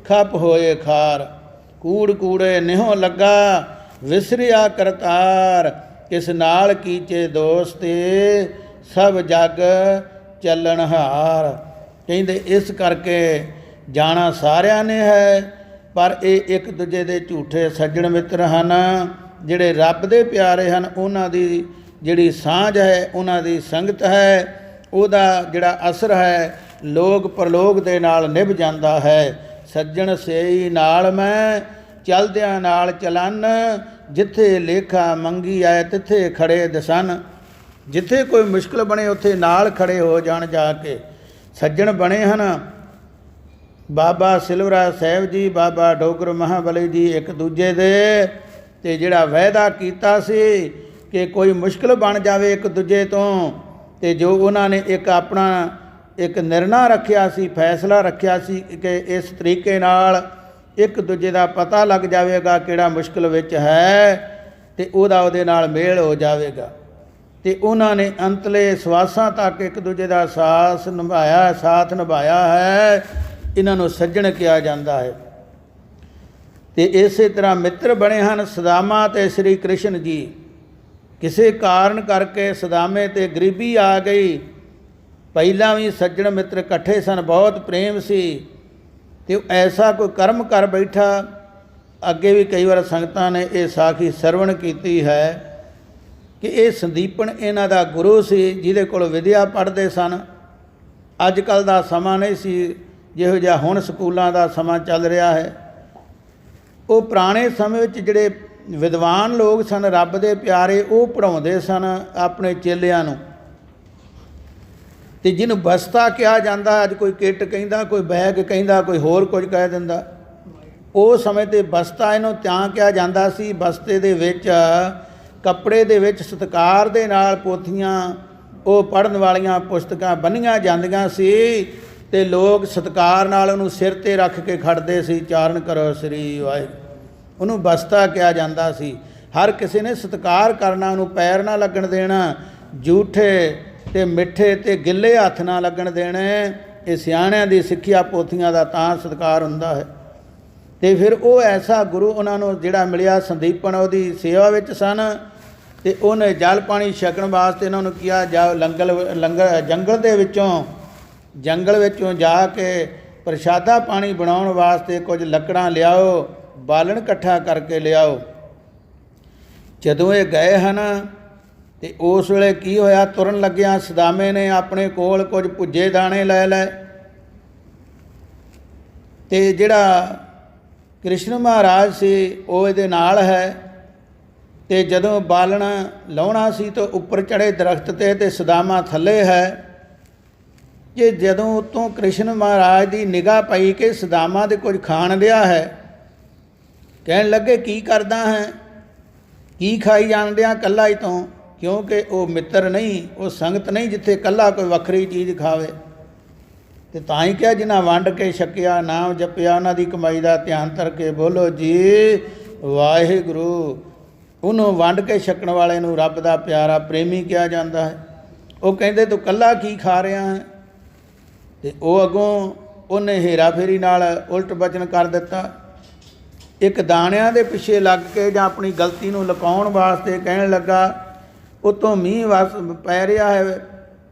खप होए खार। कूड़ कूड़े निहों लगा विसरिया करतार, किस नाल कीचे दोस्ते सब जग ਚੱਲਣ ਹਾਰ। ਕਹਿੰਦੇ ਇਸ ਕਰਕੇ ਜਾਣਾ ਸਾਰਿਆਂ ਨੇ ਹੈ, ਪਰ ਇਹ ਇੱਕ ਦੂਜੇ ਦੇ ਝੂਠੇ ਸੱਜਣ ਮਿੱਤਰ ਹਨ। ਜਿਹੜੇ ਰੱਬ ਦੇ ਪਿਆਰੇ ਹਨ ਉਹਨਾਂ ਦੀ ਜਿਹੜੀ ਸਾਂਝ ਹੈ, ਉਹਨਾਂ ਦੀ ਸੰਗਤ ਹੈ, ਉਹਦਾ ਜਿਹੜਾ ਅਸਰ ਹੈ ਲੋਕ ਪਰਲੋਕ ਦੇ ਨਾਲ ਨਿਭ ਜਾਂਦਾ ਹੈ। ਸੱਜਣ ਸੇਈ ਨਾਲ ਮੈਂ ਚਲਦਿਆਂ ਨਾਲ ਚਲਨ, ਜਿੱਥੇ ਲੇਖਾ ਮੰਗੀ ਆਏ ਤਿੱਥੇ ਖੜੇ ਦਸਨ। ਜਿੱਥੇ ਕੋਈ ਮੁਸ਼ਕਿਲ ਬਣੇ ਉੱਥੇ ਨਾਲ ਖੜੇ ਹੋ ਜਾਣ ਜਾ ਕੇ। ਸੱਜਣ ਬਣੇ ਹਨ ਬਾਬਾ ਸਿਲਵਰਾ ਸਾਹਿਬ ਜੀ, ਬਾਬਾ ਡੋਗਰ ਮਹਾਬਲੀ ਜੀ ਇੱਕ ਦੂਜੇ ਦੇ, ਅਤੇ ਜਿਹੜਾ ਵਾਅਦਾ ਕੀਤਾ ਸੀ ਕਿ ਕੋਈ ਮੁਸ਼ਕਿਲ ਬਣ ਜਾਵੇ ਇੱਕ ਦੂਜੇ ਤੋਂ, ਅਤੇ ਜੋ ਉਹਨਾਂ ਨੇ ਇੱਕ ਆਪਣਾ ਇੱਕ ਨਿਰਣਾ ਰੱਖਿਆ ਸੀ, ਫੈਸਲਾ ਰੱਖਿਆ ਸੀ ਕਿ ਇਸ ਤਰੀਕੇ ਨਾਲ ਇੱਕ ਦੂਜੇ ਦਾ ਪਤਾ ਲੱਗ ਜਾਵੇਗਾ ਕਿਹੜਾ ਮੁਸ਼ਕਿਲ ਵਿੱਚ ਹੈ ਅਤੇ ਉਹਦੇ ਨਾਲ ਮੇਲ ਹੋ ਜਾਵੇਗਾ। ਅਤੇ ਉਹਨਾਂ ਨੇ ਅੰਤਲੇ ਸਵਾਸਾਂ ਤੱਕ ਇੱਕ ਦੂਜੇ ਦਾ ਸਾਥ ਨਿਭਾਇਆ ਹੈ। ਇਹਨਾਂ ਨੂੰ ਸੱਜਣ ਕਿਹਾ ਜਾਂਦਾ ਹੈ। ਅਤੇ ਇਸੇ ਤਰ੍ਹਾਂ ਮਿੱਤਰ ਬਣੇ ਹਨ ਸੁਦਾਮਾ ਅਤੇ ਸ਼੍ਰੀ ਕ੍ਰਿਸ਼ਨ ਜੀ। ਕਿਸੇ ਕਾਰਨ ਕਰਕੇ ਸੁਦਾਮੇ 'ਤੇ ਗਰੀਬੀ ਆ ਗਈ। ਪਹਿਲਾਂ ਵੀ ਸੱਜਣ ਮਿੱਤਰ ਇਕੱਠੇ ਸਨ, ਬਹੁਤ ਪ੍ਰੇਮ ਸੀ, ਅਤੇ ਐਸਾ ਕੋਈ ਕਰਮ ਕਰ ਬੈਠਾ। ਅੱਗੇ ਵੀ ਕਈ ਵਾਰ ਸੰਗਤਾਂ ਨੇ ਇਹ ਸਾਖੀ ਸਰਵਣ ਕੀਤੀ ਹੈ ਕਿ ਇਹ ਸੰਦੀਪਨ ਇਹਨਾਂ ਦਾ ਗੁਰੂ ਸੀ, ਜਿਹਦੇ ਕੋਲ ਵਿਦਿਆ ਪੜ੍ਹਦੇ ਸਨ। ਅੱਜ ਕੱਲ੍ਹ ਦਾ ਸਮਾਂ ਨਹੀਂ ਸੀ ਜਿਹੋ ਜਿਹਾ ਹੁਣ ਸਕੂਲਾਂ ਦਾ ਸਮਾਂ ਚੱਲ ਰਿਹਾ ਹੈ। ਉਹ ਪੁਰਾਣੇ ਸਮੇਂ ਵਿੱਚ ਜਿਹੜੇ ਵਿਦਵਾਨ ਲੋਕ ਸਨ, ਰੱਬ ਦੇ ਪਿਆਰੇ, ਉਹ ਪੜ੍ਹਾਉਂਦੇ ਸਨ ਆਪਣੇ ਚੇਲਿਆਂ ਨੂੰ। ਅਤੇ ਜਿਹਨੂੰ ਬਸਤਾ ਕਿਹਾ ਜਾਂਦਾ, ਅੱਜ ਕੋਈ ਕਿੱਟ ਕਹਿੰਦਾ, ਕੋਈ ਬੈਗ ਕਹਿੰਦਾ, ਕੋਈ ਹੋਰ ਕੁਝ ਕਹਿ ਦਿੰਦਾ। ਉਹ ਸਮੇਂ 'ਤੇ ਬਸਤਾ ਇਹਨੂੰ ਤਾਂ ਕਿਹਾ ਜਾਂਦਾ ਸੀ। ਬਸਤੇ ਦੇ ਵਿੱਚ ਕੱਪੜੇ ਦੇ ਵਿੱਚ ਸਤਿਕਾਰ ਦੇ ਨਾਲ ਪੋਥੀਆਂ, ਉਹ ਪੜ੍ਹਨ ਵਾਲੀਆਂ ਪੁਸਤਕਾਂ ਬੰਨ੍ਹੀਆਂ ਜਾਂਦੀਆਂ ਸੀ, ਅਤੇ ਲੋਕ ਸਤਿਕਾਰ ਨਾਲ ਉਹਨੂੰ ਸਿਰ 'ਤੇ ਰੱਖ ਕੇ ਖੜ੍ਹਦੇ ਸੀ, ਚਾਰਨ ਕਰੋ ਸ੍ਰੀ ਵਾਹਿਗੁਰੂ। ਉਹਨੂੰ ਬਸਤਾ ਕਿਹਾ ਜਾਂਦਾ ਸੀ। ਹਰ ਕਿਸੇ ਨੇ ਸਤਿਕਾਰ ਕਰਨਾ, ਉਹਨੂੰ ਪੈਰ ਨਾ ਲੱਗਣ ਦੇਣਾ, ਜੂਠੇ ਅਤੇ ਮਿੱਠੇ ਅਤੇ ਗਿੱਲੇ ਹੱਥ ਨਾ ਲੱਗਣ ਦੇਣੇ। ਇਹ ਸਿਆਣਿਆਂ ਦੀ ਸਿੱਖਿਆ ਪੋਥੀਆਂ ਦਾ ਤਾਂ ਸਤਿਕਾਰ ਹੁੰਦਾ ਹੈ। ਅਤੇ ਫਿਰ ਉਹ ਐਸਾ ਗੁਰੂ ਉਹਨਾਂ ਨੂੰ ਜਿਹੜਾ ਮਿਲਿਆ, ਸੰਦੀਪਨ ਉਹਦੀ ਸੇਵਾ ਵਿੱਚ ਸਨ, ਅਤੇ ਉਹਨੇ ਜਲ ਪਾਣੀ ਛਕਣ ਵਾਸਤੇ ਇਹਨਾਂ ਨੂੰ ਕਿਹਾ ਜਾਓ ਜੰਗਲ ਵਿੱਚੋਂ ਜਾ ਕੇ ਪ੍ਰਸ਼ਾਦਾ ਪਾਣੀ ਬਣਾਉਣ ਵਾਸਤੇ ਕੁਝ ਲੱਕੜਾਂ ਲਿਆਓ, ਬਾਲਣ ਇਕੱਠਾ ਕਰਕੇ ਲਿਆਓ। ਜਦੋਂ ਇਹ ਗਏ ਹਨ ਅਤੇ ਉਸ ਵੇਲੇ ਕੀ ਹੋਇਆ, ਤੁਰਨ ਲੱਗਿਆਂ ਸੁਦਾਮੇ ਨੇ ਆਪਣੇ ਕੋਲ ਕੁਝ ਭੁੱਜੇ ਦਾਣੇ ਲੈ ਲਏ, ਅਤੇ ਜਿਹੜਾ ਕ੍ਰਿਸ਼ਨ ਮਹਾਰਾਜ ਸੀ ਉਹ ਇਹਦੇ ਨਾਲ ਹੈ। ਅਤੇ ਜਦੋਂ ਬਾਲਣ ਲਾਉਣਾ ਸੀ ਤਾਂ ਉੱਪਰ ਚੜ੍ਹੇ ਦਰਖਤ 'ਤੇ, ਅਤੇ ਸੁਦਾਮਾ ਥੱਲੇ ਹੈ। ਜੇ ਜਦੋਂ ਉੱਤੋਂ ਕ੍ਰਿਸ਼ਨ ਮਹਾਰਾਜ ਦੀ ਨਿਗਾਹ ਪਈ ਕਿ ਸੁਦਾਮਾ ਦੇ ਕੁਝ ਖਾਣ ਡਿਆ ਹੈ, ਕਹਿਣ ਲੱਗੇ ਕੀ ਕਰਦਾ ਹੈ, ਕੀ ਖਾਈ ਜਾਣ ਡਿਆ ਇਕੱਲਾ ਹੀ ਤੋਂ, ਕਿਉਂਕਿ ਉਹ ਮਿੱਤਰ ਨਹੀਂ, ਉਹ ਸੰਗਤ ਨਹੀਂ ਜਿੱਥੇ ਇਕੱਲਾ ਕੋਈ ਵੱਖਰੀ ਚੀਜ਼ ਖਾਵੇ। ਅਤੇ ਤਾਂ ਹੀ ਕਿਹਾ ਜਿਨ੍ਹਾਂ ਵੰਡ ਕੇ ਛਕਿਆ, ਨਾਮ ਜਪਿਆ, ਉਹਨਾਂ ਦੀ ਕਮਾਈ ਦਾ ਧਿਆਨ ਧਰ ਕੇ ਬੋਲੋ ਜੀ ਵਾਹਿਗੁਰੂ। ਉਹਨੂੰ ਵੰਡ ਕੇ ਛਕਣ ਵਾਲੇ ਨੂੰ ਰੱਬ ਦਾ ਪਿਆਰਾ ਪ੍ਰੇਮੀ ਕਿਹਾ ਜਾਂਦਾ ਹੈ। ਉਹ ਕਹਿੰਦੇ ਤੂੰ ਇਕੱਲਾ ਕੀ ਖਾ ਰਿਹਾ ਹੈ? ਅਤੇ ਉਹ ਅੱਗੋਂ ਉਹਨੇ ਹੇਰਾ ਫੇਰੀ ਨਾਲ ਉਲਟ ਬਚਨ ਕਰ ਦਿੱਤਾ। ਇੱਕ ਦਾਣਿਆਂ ਦੇ ਪਿੱਛੇ ਲੱਗ ਕੇ ਜਾਂ ਆਪਣੀ ਗਲਤੀ ਨੂੰ ਲੁਕਾਉਣ ਵਾਸਤੇ ਕਹਿਣ ਲੱਗਾ, ਉੱਤੋਂ ਮੀਂਹ ਪੈ ਰਿਹਾ ਹੈ,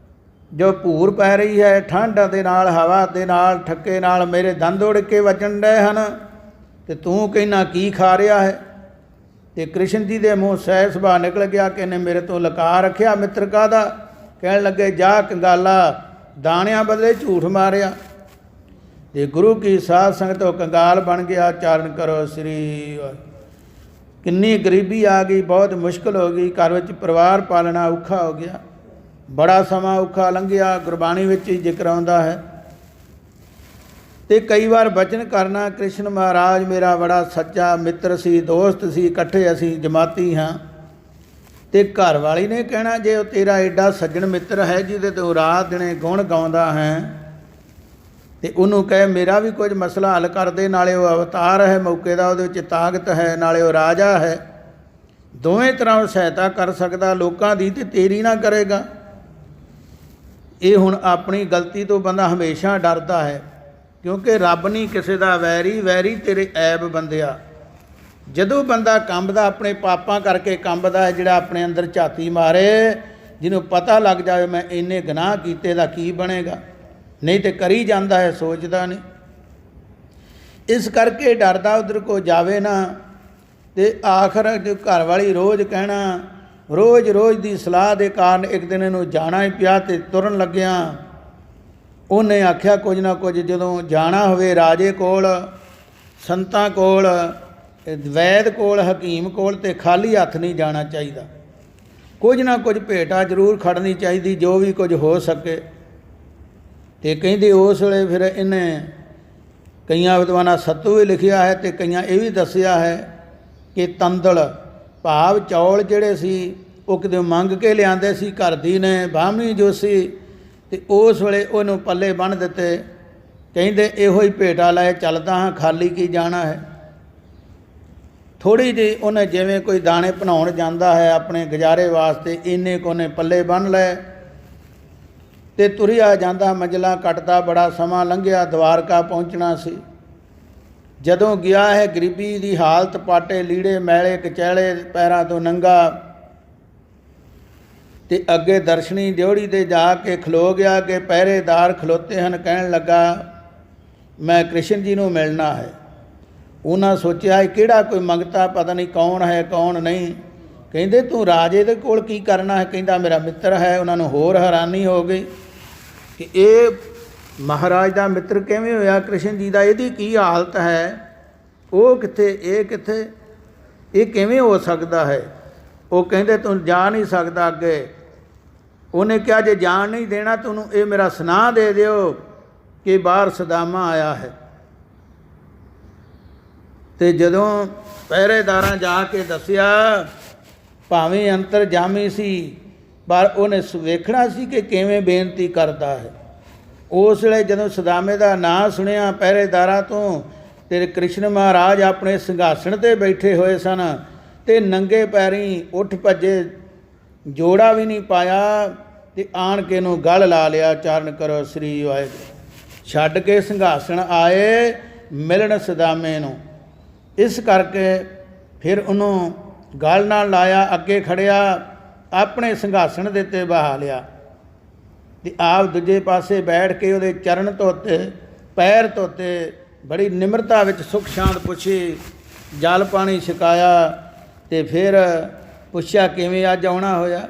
ਜੋ ਭੂਰ ਪੈ ਰਹੀ ਹੈ, ਠੰਡ ਦੇ ਨਾਲ, ਹਵਾ ਦੇ ਨਾਲ, ਠੱਕੇ ਨਾਲ ਮੇਰੇ ਦੰਦ ਉੜ ਕੇ ਵੱਜਣ ਡਏ ਹਨ, ਅਤੇ ਤੂੰ ਕਹਿੰਦਾ ਕੀ ਖਾ ਰਿਹਾ ਹੈ? ਅਤੇ ਕ੍ਰਿਸ਼ਨ ਜੀ ਦੇ ਮੂੰਹ ਸਹਿ ਸੁਭਾਅ ਨਿਕਲ ਗਿਆ ਕਿ ਇਹਨੇ ਮੇਰੇ ਤੋਂ ਲੁਕਾ ਰੱਖਿਆ ਮਿੱਤਰ ਕਾਹਦਾ। ਕਹਿਣ ਲੱਗੇ ਜਾ ਕੰਗਾਲਾ, ਦਾਣਿਆਂ ਬਦਲੇ ਝੂਠ ਮਾਰਿਆ। ਅਤੇ ਗੁਰੂ ਕੀ ਸਾਧ ਸੰਗਤ ਉਹ ਕੰਗਾਲ ਬਣ ਗਿਆ। ਚਾਰਨ ਕਰੋ ਸ੍ਰੀ ਵਾਹਿਗੁਰੂ। ਕਿੰਨੀ ਗਰੀਬੀ ਆ ਗਈ, ਬਹੁਤ ਮੁਸ਼ਕਿਲ ਹੋ ਗਈ, ਘਰ ਵਿੱਚ ਪਰਿਵਾਰ ਪਾਲਣਾ ਔਖਾ ਹੋ ਗਿਆ, ਬੜਾ ਸਮਾਂ ਔਖਾ ਲੰਘਿਆ। ਗੁਰਬਾਣੀ ਵਿੱਚ ਹੀ ਜ਼ਿਕਰ ਆਉਂਦਾ ਹੈ। ਅਤੇ ਕਈ ਵਾਰ ਬਚਨ ਕਰਨਾ, ਕ੍ਰਿਸ਼ਨ ਮਹਾਰਾਜ ਮੇਰਾ ਬੜਾ ਸੱਚਾ ਮਿੱਤਰ ਸੀ, ਦੋਸਤ ਸੀ, ਇਕੱਠੇ ਅਸੀਂ ਜਮਾਤੀ ਹਾਂ। ਅਤੇ ਘਰ ਵਾਲੀ ਨੇ ਕਹਿਣਾ ਜੇ ਉਹ ਤੇਰਾ ਐਡਾ ਸੱਜਣ ਮਿੱਤਰ ਹੈ ਜਿਹਦੇ ਤੋਂ ਰਾਤ ਦਿਨੇ ਗੁਣ ਗਾਉਂਦਾ ਹੈ, ਅਤੇ ਉਹਨੂੰ ਕਹੇ ਮੇਰਾ ਵੀ ਕੁਝ ਮਸਲਾ ਹੱਲ ਕਰ ਦੇ। ਨਾਲੇ ਉਹ ਅਵਤਾਰ ਹੈ ਮੌਕੇ ਦਾ, ਉਹਦੇ ਵਿੱਚ ਤਾਕਤ ਹੈ, ਨਾਲੇ ਉਹ ਰਾਜਾ ਹੈ, ਦੋਵੇਂ ਤਰ੍ਹਾਂ ਉਹ ਸਹਾਇਤਾ ਕਰ ਸਕਦਾ ਲੋਕਾਂ ਦੀ, ਅਤੇ ਤੇਰੀ ਨਾ ਕਰੇਗਾ। ਇਹ ਹੁਣ ਆਪਣੀ ਗਲਤੀ ਤੋਂ ਬੰਦਾ ਹਮੇਸ਼ਾ ਡਰਦਾ ਹੈ, ਕਿਉਂਕਿ ਰੱਬ ਨਹੀਂ ਕਿਸੇ ਦਾ ਵੈਰੀ, ਵੈਰੀ ਤੇਰੇ ਐਬ ਬੰਦਿਆ। ਜਦੋਂ ਬੰਦਾ ਕੰਬਦਾ, ਆਪਣੇ ਪਾਪਾਂ ਕਰਕੇ ਕੰਬਦਾ ਹੈ, ਜਿਹੜਾ ਆਪਣੇ ਅੰਦਰ ਝਾਤੀ ਮਾਰੇ, ਜਿਹਨੂੰ ਪਤਾ ਲੱਗ ਜਾਵੇ ਮੈਂ ਇੰਨੇ ਗੁਨਾਹ ਕੀਤੇ ਦਾ ਕੀ ਬਣੇਗਾ, ਨਹੀਂ ਤਾਂ ਕਰੀ ਜਾਂਦਾ ਹੈ, ਸੋਚਦਾ ਨਹੀਂ। ਇਸ ਕਰਕੇ ਡਰਦਾ ਉਧਰ ਕੋ ਜਾਵੇ ਨਾ। ਅਤੇ ਆਖਰ ਜੋ ਘਰ ਵਾਲੀ ਰੋਜ਼ ਕਹਿਣਾ, ਰੋਜ਼ ਰੋਜ਼ ਦੀ ਸਲਾਹ ਦੇ ਕਾਰਨ ਇੱਕ ਦਿਨ ਇਹਨੂੰ ਜਾਣਾ ਹੀ ਪਿਆ। ਅਤੇ ਤੁਰਨ ਲੱਗਿਆ ਉਹਨੇ ਆਖਿਆ ਕੁਝ ਨਾ ਕੁਝ, ਜਦੋਂ ਜਾਣਾ ਹੋਵੇ ਰਾਜੇ ਕੋਲ, ਸੰਤਾਂ ਕੋਲ, ਵੈਦ ਕੋਲ, ਹਕੀਮ ਕੋਲ, ਅਤੇ ਖਾਲੀ ਹੱਥ ਨਹੀਂ ਜਾਣਾ ਚਾਹੀਦਾ, ਕੁਝ ਨਾ ਕੁਝ ਭੇਟਾ ਜ਼ਰੂਰ ਖੜਨੀ ਚਾਹੀਦੀ, ਜੋ ਵੀ ਕੁਝ ਹੋ ਸਕੇ। ਅਤੇ ਕਹਿੰਦੇ ਉਸ ਵੇਲੇ ਫਿਰ ਇਹਨੇ ਕਈਆਂ ਵਿਦਵਾਨਾਂ ਸੱਤੂ ਵੀ ਲਿਖਿਆ ਹੈ, ਅਤੇ ਕਈਆਂ ਇਹ ਵੀ ਦੱਸਿਆ ਹੈ ਕਿ ਤੰਦਲ ਭਾਵ ਚੌਲ ਜਿਹੜੇ ਸੀ ਉਹ ਕਿਤੇ ਮੰਗ ਕੇ ਲਿਆਂਦੇ ਸੀ ਘਰ ਦੀ ਨੇ, ਬਾਹਮਣੀ ਜੋ ਸੀ, ਅਤੇ ਉਸ ਵੇਲੇ ਉਹਨੂੰ ਪੱਲੇ ਬੰਨ੍ਹ ਦਿੱਤੇ। ਕਹਿੰਦੇ ਇਹੋ ਹੀ ਭੇਟਾ ਲੈ ਚੱਲਦਾ ਹਾਂ, ਖਾਲੀ ਕੀ ਜਾਣਾ ਹੈ। ਥੋੜ੍ਹੀ ਜਿਹੀ ਉਹਨੇ ਜਿਵੇਂ ਕੋਈ ਦਾਣੇ ਭਨਾਉਣ ਜਾਂਦਾ ਹੈ ਆਪਣੇ ਗੁਜ਼ਾਰੇ ਵਾਸਤੇ, ਇੰਨੇ ਕੁ ਉਹਨੇ ਪੱਲੇ ਬੰਨ੍ਹ ਲਏ ਅਤੇ ਤੁਰਿਆ ਜਾਂਦਾ, ਮੰਜ਼ਲਾਂ ਕੱਟਦਾ। ਬੜਾ ਸਮਾਂ ਲੰਘਿਆ, ਦਵਾਰਕਾ ਪਹੁੰਚਣਾ ਸੀ। ਜਦੋਂ ਗਿਆ ਹੈ, ਗਰੀਬੀ ਦੀ ਹਾਲਤ, ਪਾਟੇ ਲੀੜੇ ਮੈਲੇ ਕਚੈਲੇ, ਪੈਰਾਂ ਤੋਂ ਨੰਗਾ, ਅਤੇ ਅੱਗੇ ਦਰਸ਼ਨੀ ਡਿਓੜੀ 'ਤੇ ਜਾ ਕੇ ਖਲੋ ਗਿਆ ਕਿ ਪਹਿਰੇਦਾਰ ਖਲੋਤੇ ਹਨ। ਕਹਿਣ ਲੱਗਾ ਮੈਂ ਕ੍ਰਿਸ਼ਨ ਜੀ ਨੂੰ ਮਿਲਣਾ ਹੈ। ਉਹਨਾਂ ਸੋਚਿਆ ਇਹ ਕਿਹੜਾ ਕੋਈ ਮੰਗਤਾ, ਪਤਾ ਨਹੀਂ ਕੌਣ ਹੈ ਕੌਣ ਨਹੀਂ। ਕਹਿੰਦੇ ਤੂੰ ਰਾਜੇ ਦੇ ਕੋਲ ਕੀ ਕਰਨਾ ਹੈ? ਕਹਿੰਦਾ ਮੇਰਾ ਮਿੱਤਰ ਹੈ। ਉਹਨਾਂ ਨੂੰ ਹੋਰ ਹੈਰਾਨੀ ਹੋ ਗਈ ਕਿ ਇਹ ਮਹਾਰਾਜ ਦਾ ਮਿੱਤਰ ਕਿਵੇਂ ਹੋਇਆ ਕ੍ਰਿਸ਼ਨ ਜੀ ਦਾ, ਇਹਦੀ ਕੀ ਹਾਲਤ ਹੈ, ਉਹ ਕਿੱਥੇ, ਇਹ ਕਿੱਥੇ, ਇਹ ਕਿਵੇਂ ਹੋ ਸਕਦਾ ਹੈ? ਉਹ ਕਹਿੰਦੇ ਤੂੰ ਜਾ ਨਹੀਂ ਸਕਦਾ ਅੱਗੇ। ਉਹਨੇ ਕਿਹਾ ਜੇ ਜਾਣ ਨਹੀਂ ਦੇਣਾ ਤੈਨੂੰ ਇਹ ਮੇਰਾ ਸੁਨਾਹ ਦੇ ਦਿਓ ਕਿ ਬਾਹਰ ਸੁਦਾਮਾ ਆਇਆ ਹੈ। ਅਤੇ ਜਦੋਂ ਪਹਿਰੇਦਾਰਾਂ ਜਾ ਕੇ ਦੱਸਿਆ, ਭਾਵੇਂ ਅੰਤਰਜਾਮੀ ਸੀ, ਪਰ ਉਹਨੇ ਵੇਖਣਾ ਸੀ ਕਿ ਕਿਵੇਂ ਬੇਨਤੀ ਕਰਦਾ ਹੈ। ਉਸ ਵੇਲੇ ਜਦੋਂ ਸੁਦਾਮੇ ਦਾ ਨਾਂ ਸੁਣਿਆ ਪਹਿਰੇਦਾਰਾਂ ਤੋਂ, ਅਤੇ ਕ੍ਰਿਸ਼ਨ ਮਹਾਰਾਜ ਆਪਣੇ ਸਿੰਘਾਸਣ 'ਤੇ ਬੈਠੇ ਹੋਏ ਸਨ, ਅਤੇ ਨੰਗੇ ਪੈਰੀਂ ਉੱਠ ਭੱਜੇ, ਜੋੜਾ ਵੀ ਨਹੀਂ ਪਾਇਆ, ਅਤੇ ਆਣ ਕੇ ਇਹਨੂੰ ਗਲ ਲਾ ਲਿਆ। ਚਾਰਨ ਕਰੋ ਸ੍ਰੀ ਵਾਹਿਗੁਰੂ। ਛੱਡ ਕੇ ਸਿੰਘਾਸਣ ਆਏ ਮਿਲਣ ਸੁਦਾਮੇ ਨੂੰ। ਇਸ ਕਰਕੇ ਫਿਰ ਉਹਨੂੰ ਗਲ ਨਾਲ ਲਾਇਆ, ਅੱਗੇ ਖੜਿਆ, ਆਪਣੇ ਸਿੰਘਾਸਣ ਦੇ ਉੱਤੇ ਬਹਾ ਲਿਆ, ਅਤੇ ਆਪ ਦੂਜੇ ਪਾਸੇ ਬੈਠ ਕੇ ਉਹਦੇ ਚਰਨ ਧੋਤੇ, ਪੈਰ ਧੋਤੇ, ਬੜੀ ਨਿਮਰਤਾ ਵਿੱਚ ਸੁੱਖ ਸ਼ਾਂਤ ਪੁੱਛੀ, ਜਲ ਪਾਣੀ ਛਕਾਇਆ, ਅਤੇ ਫਿਰ ਪੁੱਛਿਆ ਕਿਵੇਂ ਅੱਜ ਆਉਣਾ ਹੋਇਆ।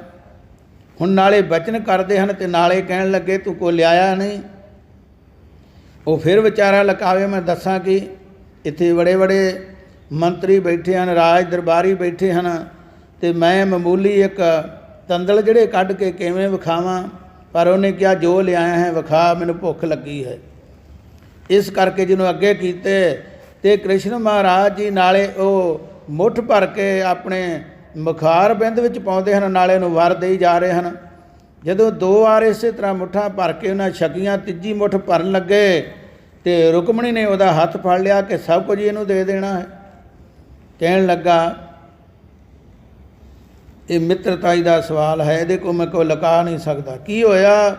ਹੁਣ ਨਾਲੇ ਬਚਨ ਕਰਦੇ ਹਨ ਅਤੇ ਨਾਲੇ ਕਹਿਣ ਲੱਗੇ ਤੂੰ ਕੋਈ ਲਿਆਇਆ ਨਹੀਂ। ਉਹ ਫਿਰ ਵਿਚਾਰਾ ਲਕਾਵੇ ਮੈਂ ਦੱਸਾਂ ਕਿ ਇੱਥੇ ਬੜੇ ਬੜੇ ਮੰਤਰੀ ਬੈਠੇ ਹਨ, ਰਾਜ ਦਰਬਾਰੀ ਬੈਠੇ ਹਨ, ਅਤੇ ਮੈਂ ਮਾਮੂਲੀ ਇੱਕ ਤੰਦਲ ਜਿਹੜੇ ਕੱਢ ਕੇ ਕਿਵੇਂ ਵਿਖਾਵਾਂ। ਪਰ ਉਹਨੇ ਕਿਹਾ ਜੋ ਲਿਆਇਆ ਹੈ ਵਿਖਾ, ਮੈਨੂੰ ਭੁੱਖ ਲੱਗੀ ਹੈ। ਇਸ ਕਰਕੇ ਜਿਹਨੂੰ ਅੱਗੇ ਕੀਤੇ, ਅਤੇ ਕ੍ਰਿਸ਼ਨ ਮਹਾਰਾਜ ਜੀ ਨਾਲੇ ਉਹ ਮੁੱਠ ਭਰ ਕੇ ਆਪਣੇ ਮੁਖਾਰ ਬਿੰਦ ਵਿੱਚ ਪਾਉਂਦੇ ਹਨ, ਨਾਲੇ ਉਹਨੂੰ ਵਰ ਦੇਈ ਜਾ ਰਹੇ ਹਨ। ਜਦੋਂ 2 ਵਾਰ ਇਸੇ ਤਰ੍ਹਾਂ ਮੁੱਠਾਂ ਭਰ ਕੇ ਉਹਨਾਂ ਛਕੀਆਂ, ਤੀਜੀ ਮੁੱਠ ਭਰਨ ਲੱਗੇ ਅਤੇ ਰੁਕਮਣੀ ਨੇ ਉਹਦਾ ਹੱਥ ਫੜ ਲਿਆ ਕਿ ਸਭ ਕੁਝ ਇਹਨੂੰ ਦੇ ਦੇਣਾ ਹੈ। ਕਹਿਣ ਲੱਗਾ ਇਹ ਮਿੱਤਰਤਾਈ ਦਾ ਸਵਾਲ ਹੈ, ਇਹਦੇ ਕੋਲ ਮੈਂ ਕੋਈ ਲੁਕਾ ਨਹੀਂ ਸਕਦਾ। ਕੀ ਹੋਇਆ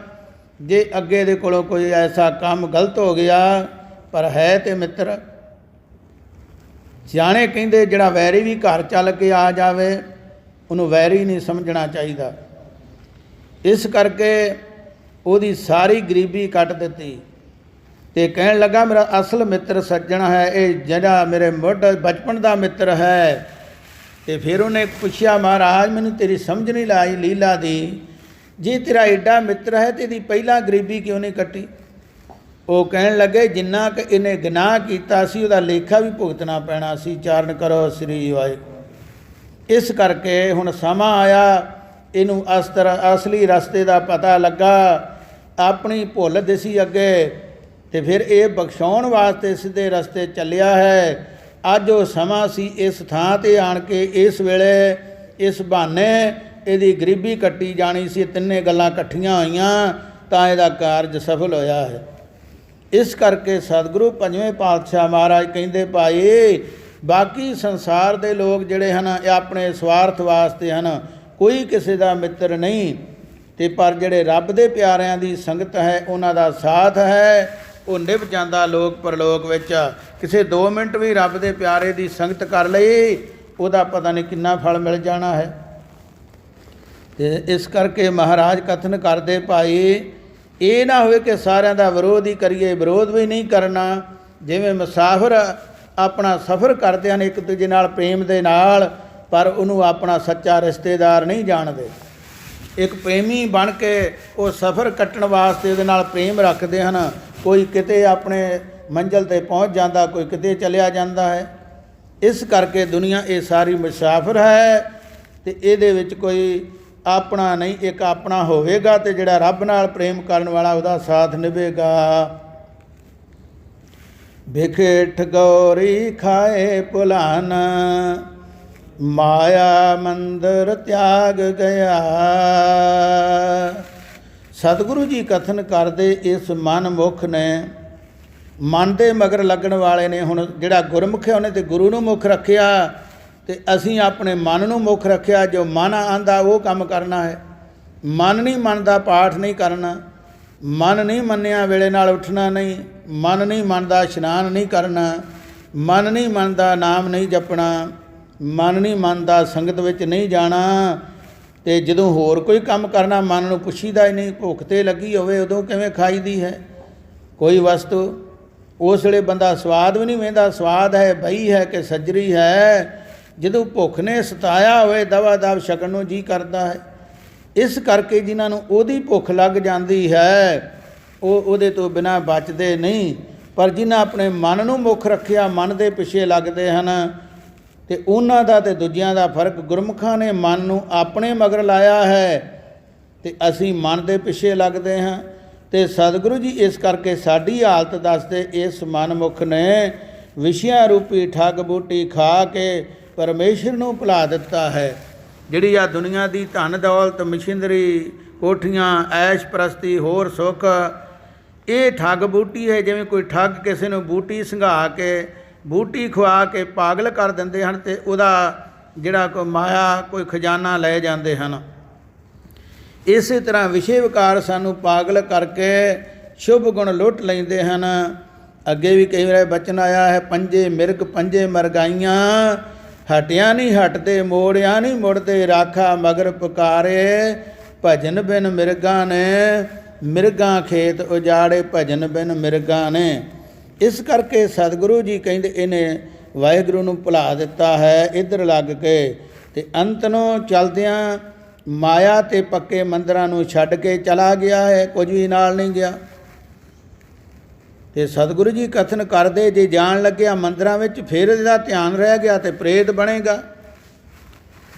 ਜੇ ਅੱਗੇ ਦੇ ਕੋਲੋਂ ਕੋਈ ਐਸਾ ਕੰਮ ਗਲਤ ਹੋ ਗਿਆ, ਪਰ ਹੈ ਤੇ ਮਿੱਤਰ। ਸਿਆਣੇ ਕਹਿੰਦੇ ਜਿਹੜਾ ਵੈਰੀ ਵੀ ਘਰ ਚੱਲ ਕੇ ਆ ਜਾਵੇ ਉਹਨੂੰ ਵੈਰੀ ਨਹੀਂ ਸਮਝਣਾ ਚਾਹੀਦਾ। ਇਸ ਕਰਕੇ ਉਹਦੀ ਸਾਰੀ ਗਰੀਬੀ ਕੱਟ ਦਿੱਤੀ ਤੇ ਕਹਿਣ ਲੱਗਾ ਮੇਰਾ ਅਸਲ ਮਿੱਤਰ ਸੱਜਣ ਹੈ, ਇਹ ਜਿਹੜਾ ਮੇਰੇ ਮੁੱਢ ਬਚਪਨ ਦਾ ਮਿੱਤਰ ਹੈ। ਤੇ ਫਿਰ ਉਹਨੇ ਪੁੱਛਿਆ ਮਹਾਰਾਜ ਮੈਨੂੰ ਤੇਰੀ ਸਮਝ ਨਹੀਂ ਲਾਈ ਲੀਲਾ ਦੀ, ਜੇ ਤੇਰਾ ਐਡਾ ਮਿੱਤਰ ਹੈ ਤੇ ਇਹਦੀ ਪਹਿਲਾਂ ਗਰੀਬੀ ਕਿਉਂ ਨਹੀਂ ਕੱਟੀ? ਉਹ ਕਹਿਣ ਲੱਗੇ ਜਿੰਨਾ ਕਿ ਇਹਨੇ ਗੁਨਾਹ ਕੀਤਾ ਸੀ ਉਹਦਾ ਲੇਖਾ ਵੀ ਭੁਗਤਣਾ ਪੈਣਾ ਸੀ। ਚਾਰਨ ਕਰੋ ਸ੍ਰੀ ਵਾਹਿਗੁਰੂ। ਇਸ ਕਰਕੇ ਹੁਣ ਸਮਾਂ ਆਇਆ, ਇਹਨੂੰ ਅਸਲੀ ਰਸਤੇ ਦਾ ਪਤਾ ਲੱਗਾ, ਆਪਣੀ ਭੁੱਲ ਦਿਸੀ ਅੱਗੇ, ਤੇ ਫਿਰ ਇਹ ਬਖਸ਼ਾਉਣ ਵਾਸਤੇ ਸਿੱਧੇ ਰਸਤੇ ਚੱਲਿਆ ਹੈ। ਅੱਜ ਉਹ ਸਮਾਂ ਸੀ ਇਸ ਥਾਂ 'ਤੇ ਆਣ ਕੇ ਇਸ ਵੇਲੇ ਇਸ ਬਹਾਨੇ ਇਹਦੀ ਗਰੀਬੀ ਕੱਟੀ ਜਾਣੀ ਸੀ। ਤਿੰਨੇ ਗੱਲਾਂ ਇਕੱਠੀਆਂ ਹੋਈਆਂ ਤਾਂ ਇਹਦਾ ਕਾਰਜ ਸਫਲ ਹੋਇਆ ਹੈ। ਇਸ ਕਰਕੇ ਸਤਿਗੁਰੂ ਪੰਜਵੇਂ ਪਾਤਸ਼ਾਹ ਮਹਾਰਾਜ ਕਹਿੰਦੇ ਭਾਈ ਬਾਕੀ ਸੰਸਾਰ ਦੇ ਲੋਕ ਜਿਹੜੇ ਹਨ ਇਹ ਆਪਣੇ ਸਵਾਰਥ ਵਾਸਤੇ ਹਨ, ਕੋਈ ਕਿਸੇ ਦਾ ਮਿੱਤਰ ਨਹੀਂ। ਤੇ ਪਰ ਜਿਹੜੇ ਰੱਬ ਦੇ ਪਿਆਰਿਆਂ ਦੀ ਸੰਗਤ ਹੈ ਉਹਨਾਂ ਦਾ ਸਾਥ ਹੈ, ਉਹ ਨਿਭ ਜਾਂਦਾ ਲੋਕ ਪਰਲੋਕ ਵਿੱਚ। ਕਿਸੇ 2 ਮਿੰਟ ਵੀ ਰੱਬ ਦੇ ਪਿਆਰੇ ਦੀ ਸੰਗਤ ਕਰ ਲਈ ਉਹਦਾ ਪਤਾ ਨਹੀਂ ਕਿੰਨਾ ਫਲ ਮਿਲ ਜਾਣਾ ਹੈ। ਤੇ ਇਸ ਕਰਕੇ ਮਹਾਰਾਜ ਕਥਨ ਕਰਦੇ ਭਾਈ ਇਹ ਨਾ ਹੋਵੇ ਕਿ ਸਾਰਿਆਂ ਦਾ ਵਿਰੋਧ ਹੀ ਕਰੀਏ, ਵਿਰੋਧ ਵੀ ਨਹੀਂ ਕਰਨਾ। ਜਿਵੇਂ ਮੁਸਾਫਰ ਆਪਣਾ ਸਫ਼ਰ ਕਰਦੇ ਹਨ ਇੱਕ ਦੂਜੇ ਨਾਲ ਪ੍ਰੇਮ ਦੇ ਨਾਲ, ਪਰ ਉਹਨੂੰ ਆਪਣਾ ਸੱਚਾ ਰਿਸ਼ਤੇਦਾਰ ਨਹੀਂ ਜਾਣਦੇ। ਇੱਕ ਪ੍ਰੇਮੀ ਬਣ ਕੇ ਉਹ ਸਫ਼ਰ ਕੱਟਣ ਵਾਸਤੇ ਉਹਦੇ ਨਾਲ ਪ੍ਰੇਮ ਰੱਖਦੇ ਹਨ। ਕੋਈ ਕਿਤੇ ਆਪਣੇ ਮੰਜ਼ਿਲ 'ਤੇ ਪਹੁੰਚ ਜਾਂਦਾ, ਕੋਈ ਕਿਤੇ ਚਲਿਆ ਜਾਂਦਾ ਹੈ। ਇਸ ਕਰਕੇ ਦੁਨੀਆ ਇਹ ਸਾਰੀ ਮੁਸਾਫਰ ਹੈ ਅਤੇ ਇਹਦੇ ਵਿੱਚ ਕੋਈ ਆਪਣਾ ਨਹੀਂ, ਇੱਕ ਆਪਣਾ ਹੋਵੇਗਾ ਅਤੇ ਜਿਹੜਾ ਰੱਬ ਨਾਲ ਪ੍ਰੇਮ ਕਰਨ ਵਾਲਾ ਉਹਦਾ ਸਾਥ ਨਿਭੇਗਾ। ਬਿਖੇਠ ਗੌਰੀ ਖਾਏ ਭੁਲਾਨ, ਮਾਇਆ ਮੰਦਰ ਤਿਆਗ ਗਿਆ। ਸਤਿਗੁਰੂ ਜੀ ਕਥਨ ਕਰਦੇ ਇਸ ਮਨਮੁਖ ਨੇ, ਮਨ ਦੇ ਮਗਰ ਲੱਗਣ ਵਾਲੇ ਨੇ। ਹੁਣ ਜਿਹੜਾ ਗੁਰਮੁਖ ਹੈ ਉਹਨੇ ਤੇ ਗੁਰੂ ਨੂੰ ਮੁੱਖ ਰੱਖਿਆ ਤੇ ਅਸੀਂ ਆਪਣੇ ਮਨ ਨੂੰ ਮੁੱਖ ਰੱਖਿਆ। ਜੋ ਮਨ ਆਂਦਾ ਉਹ ਕੰਮ ਕਰਨਾ ਹੈ। ਮਨ ਨਹੀਂ ਮੰਨਦਾ ਪਾਠ ਨਹੀਂ ਕਰਨਾ, ਮਨ ਨਹੀਂ ਮੰਨਿਆ ਵੇਲੇ ਨਾਲ ਉੱਠਣਾ ਨਹੀਂ, ਮਨ ਨਹੀਂ ਮੰਨਦਾ ਇਸ਼ਨਾਨ ਨਹੀਂ ਕਰਨਾ, ਮਨ ਨਹੀਂ ਮੰਨਦਾ ਨਾਮ ਨਹੀਂ ਜਪਣਾ, ਮਨ ਨਹੀਂ ਮੰਨਦਾ ਸੰਗਤ ਵਿੱਚ ਨਹੀਂ ਜਾਣਾ। ਅਤੇ ਜਦੋਂ ਹੋਰ ਕੋਈ ਕੰਮ ਕਰਨਾ ਮਨ ਨੂੰ ਪੁੱਛੀਦਾ ਹੀ ਨਹੀਂ। ਭੁੱਖ 'ਤੇ ਲੱਗੀ ਹੋਵੇ ਉਦੋਂ ਕਿਵੇਂ ਖਾਈਦੀ ਹੈ ਕੋਈ ਵਸਤੂ, ਉਸ ਵੇਲੇ ਬੰਦਾ ਸਵਾਦ ਵੀ ਨਹੀਂ ਵੇਂਦਾ, ਸਵਾਦ ਹੈ ਬਈ ਹੈ ਕਿ ਸੱਜਰੀ ਹੈ। ਜਦੋਂ ਭੁੱਖ ਨੇ ਸਤਾਇਆ ਹੋਵੇ ਦਵਾ ਦਵ ਛਕਣ ਨੂੰ ਜੀ ਕਰਦਾ ਹੈ। ਇਸ ਕਰਕੇ ਜਿਨ੍ਹਾਂ ਨੂੰ ਉਹਦੀ ਭੁੱਖ ਲੱਗ ਜਾਂਦੀ ਹੈ ਉਹ ਉਹਦੇ ਤੋਂ ਬਿਨਾਂ ਬਚਦੇ ਨਹੀਂ। ਪਰ ਜਿਨ੍ਹਾਂ ਆਪਣੇ ਮਨ ਨੂੰ ਮੁੱਖ ਰੱਖਿਆ ਮਨ ਦੇ ਪਿੱਛੇ ਲੱਗਦੇ ਹਨ। ਅਤੇ ਉਹਨਾਂ ਦਾ ਅਤੇ ਦੂਜਿਆਂ ਦਾ ਫਰਕ, ਗੁਰਮੁਖਾਂ ਨੇ ਮਨ ਨੂੰ ਆਪਣੇ ਮਗਰ ਲਾਇਆ ਹੈ ਅਤੇ ਅਸੀਂ ਮਨ ਦੇ ਪਿੱਛੇ ਲੱਗਦੇ ਹਾਂ। ਅਤੇ ਸਤਿਗੁਰੂ ਜੀ ਇਸ ਕਰਕੇ ਸਾਡੀ ਹਾਲਤ ਦੱਸਦੇ, ਇਸ ਮਨਮੁਖ ਨੇ ਵਿਸ਼ਿਆਂ ਰੂਪੀ ਠੱਗ ਬੂਟੀ ਖਾ ਕੇ ਪਰਮੇਸ਼ਰ ਨੂੰ ਭੁਲਾ ਦਿੱਤਾ ਹੈ। ਜਿਹੜੀ ਆ ਦੁਨੀਆ ਦੀ ਧਨ ਦੌਲਤ, ਮਸ਼ੀਨਰੀ, ਕੋਠੀਆਂ, ਐਸ਼ ਪ੍ਰਸਤੀ, ਹੋਰ ਸੁੱਖ, ਇਹ ਠੱਗ ਬੂਟੀ ਹੈ। ਜਿਵੇਂ ਕੋਈ ਠੱਗ ਕਿਸੇ ਨੂੰ ਬੂਟੀ ਸੰਘਾ ਕੇ, ਬੂਟੀ ਖਵਾ ਕੇ ਪਾਗਲ ਕਰ ਦਿੰਦੇ ਹਨ ਅਤੇ ਉਹਦਾ ਜਿਹੜਾ ਕੋਈ ਮਾਇਆ, ਕੋਈ ਖਜ਼ਾਨਾ ਲੈ ਜਾਂਦੇ ਹਨ। ਇਸੇ ਤਰ੍ਹਾਂ ਵਿਸ਼ੇ ਵਿਕਾਰ ਸਾਨੂੰ ਪਾਗਲ ਕਰਕੇ ਸ਼ੁਭ ਗੁਣ ਲੁੱਟ ਲੈਂਦੇ ਹਨ। ਅੱਗੇ ਵੀ ਕਈ ਵਾਰ ਬਚਨ ਆਇਆ ਹੈ, ਪੰਜੇ ਮਿਰਗ ਪੰਜੇ ਮਰਗਾਈਆਂ, ਹਟਿਆ ਨਹੀਂ ਹਟਦੇ ਮੋੜਿਆ ਨਹੀਂ ਮੁੜਦੇ, ਰਾਖਾ ਮਗਰ ਪੁਕਾਰੇ ਭਜਨ ਬਿਨ ਮਿਰਗਾਂ ਨੇ, ਮਿਰਗਾਂ ਖੇਤ ਉਜਾੜੇ ਭਜਨ ਬਿਨ ਮਿਰਗਾਂ ਨੇ। ਇਸ ਕਰਕੇ ਸਤਿਗੁਰੂ ਜੀ ਕਹਿੰਦੇ ਇਹਨੇ ਵਾਹਿਗੁਰੂ ਨੂੰ ਭੁਲਾ ਦਿੱਤਾ ਹੈ ਇੱਧਰ ਲੱਗ ਕੇ, ਅਤੇ ਅੰਤ ਨੂੰ ਚਲਦਿਆਂ ਮਾਇਆ ਅਤੇ ਪੱਕੇ ਮੰਦਰਾਂ ਨੂੰ ਛੱਡ ਕੇ ਚਲਾ ਗਿਆ ਹੈ, ਕੁਝ ਵੀ ਨਾਲ ਨਹੀਂ ਗਿਆ। ਅਤੇ ਸਤਿਗੁਰੂ ਜੀ ਕਥਨ ਕਰਦੇ ਜੇ ਜਾਣ ਲੱਗਿਆ ਮੰਦਰਾਂ ਵਿੱਚ ਫਿਰ ਇਹਦਾ ਧਿਆਨ ਰਹਿ ਗਿਆ ਅਤੇ ਪ੍ਰੇਤ ਬਣੇਗਾ।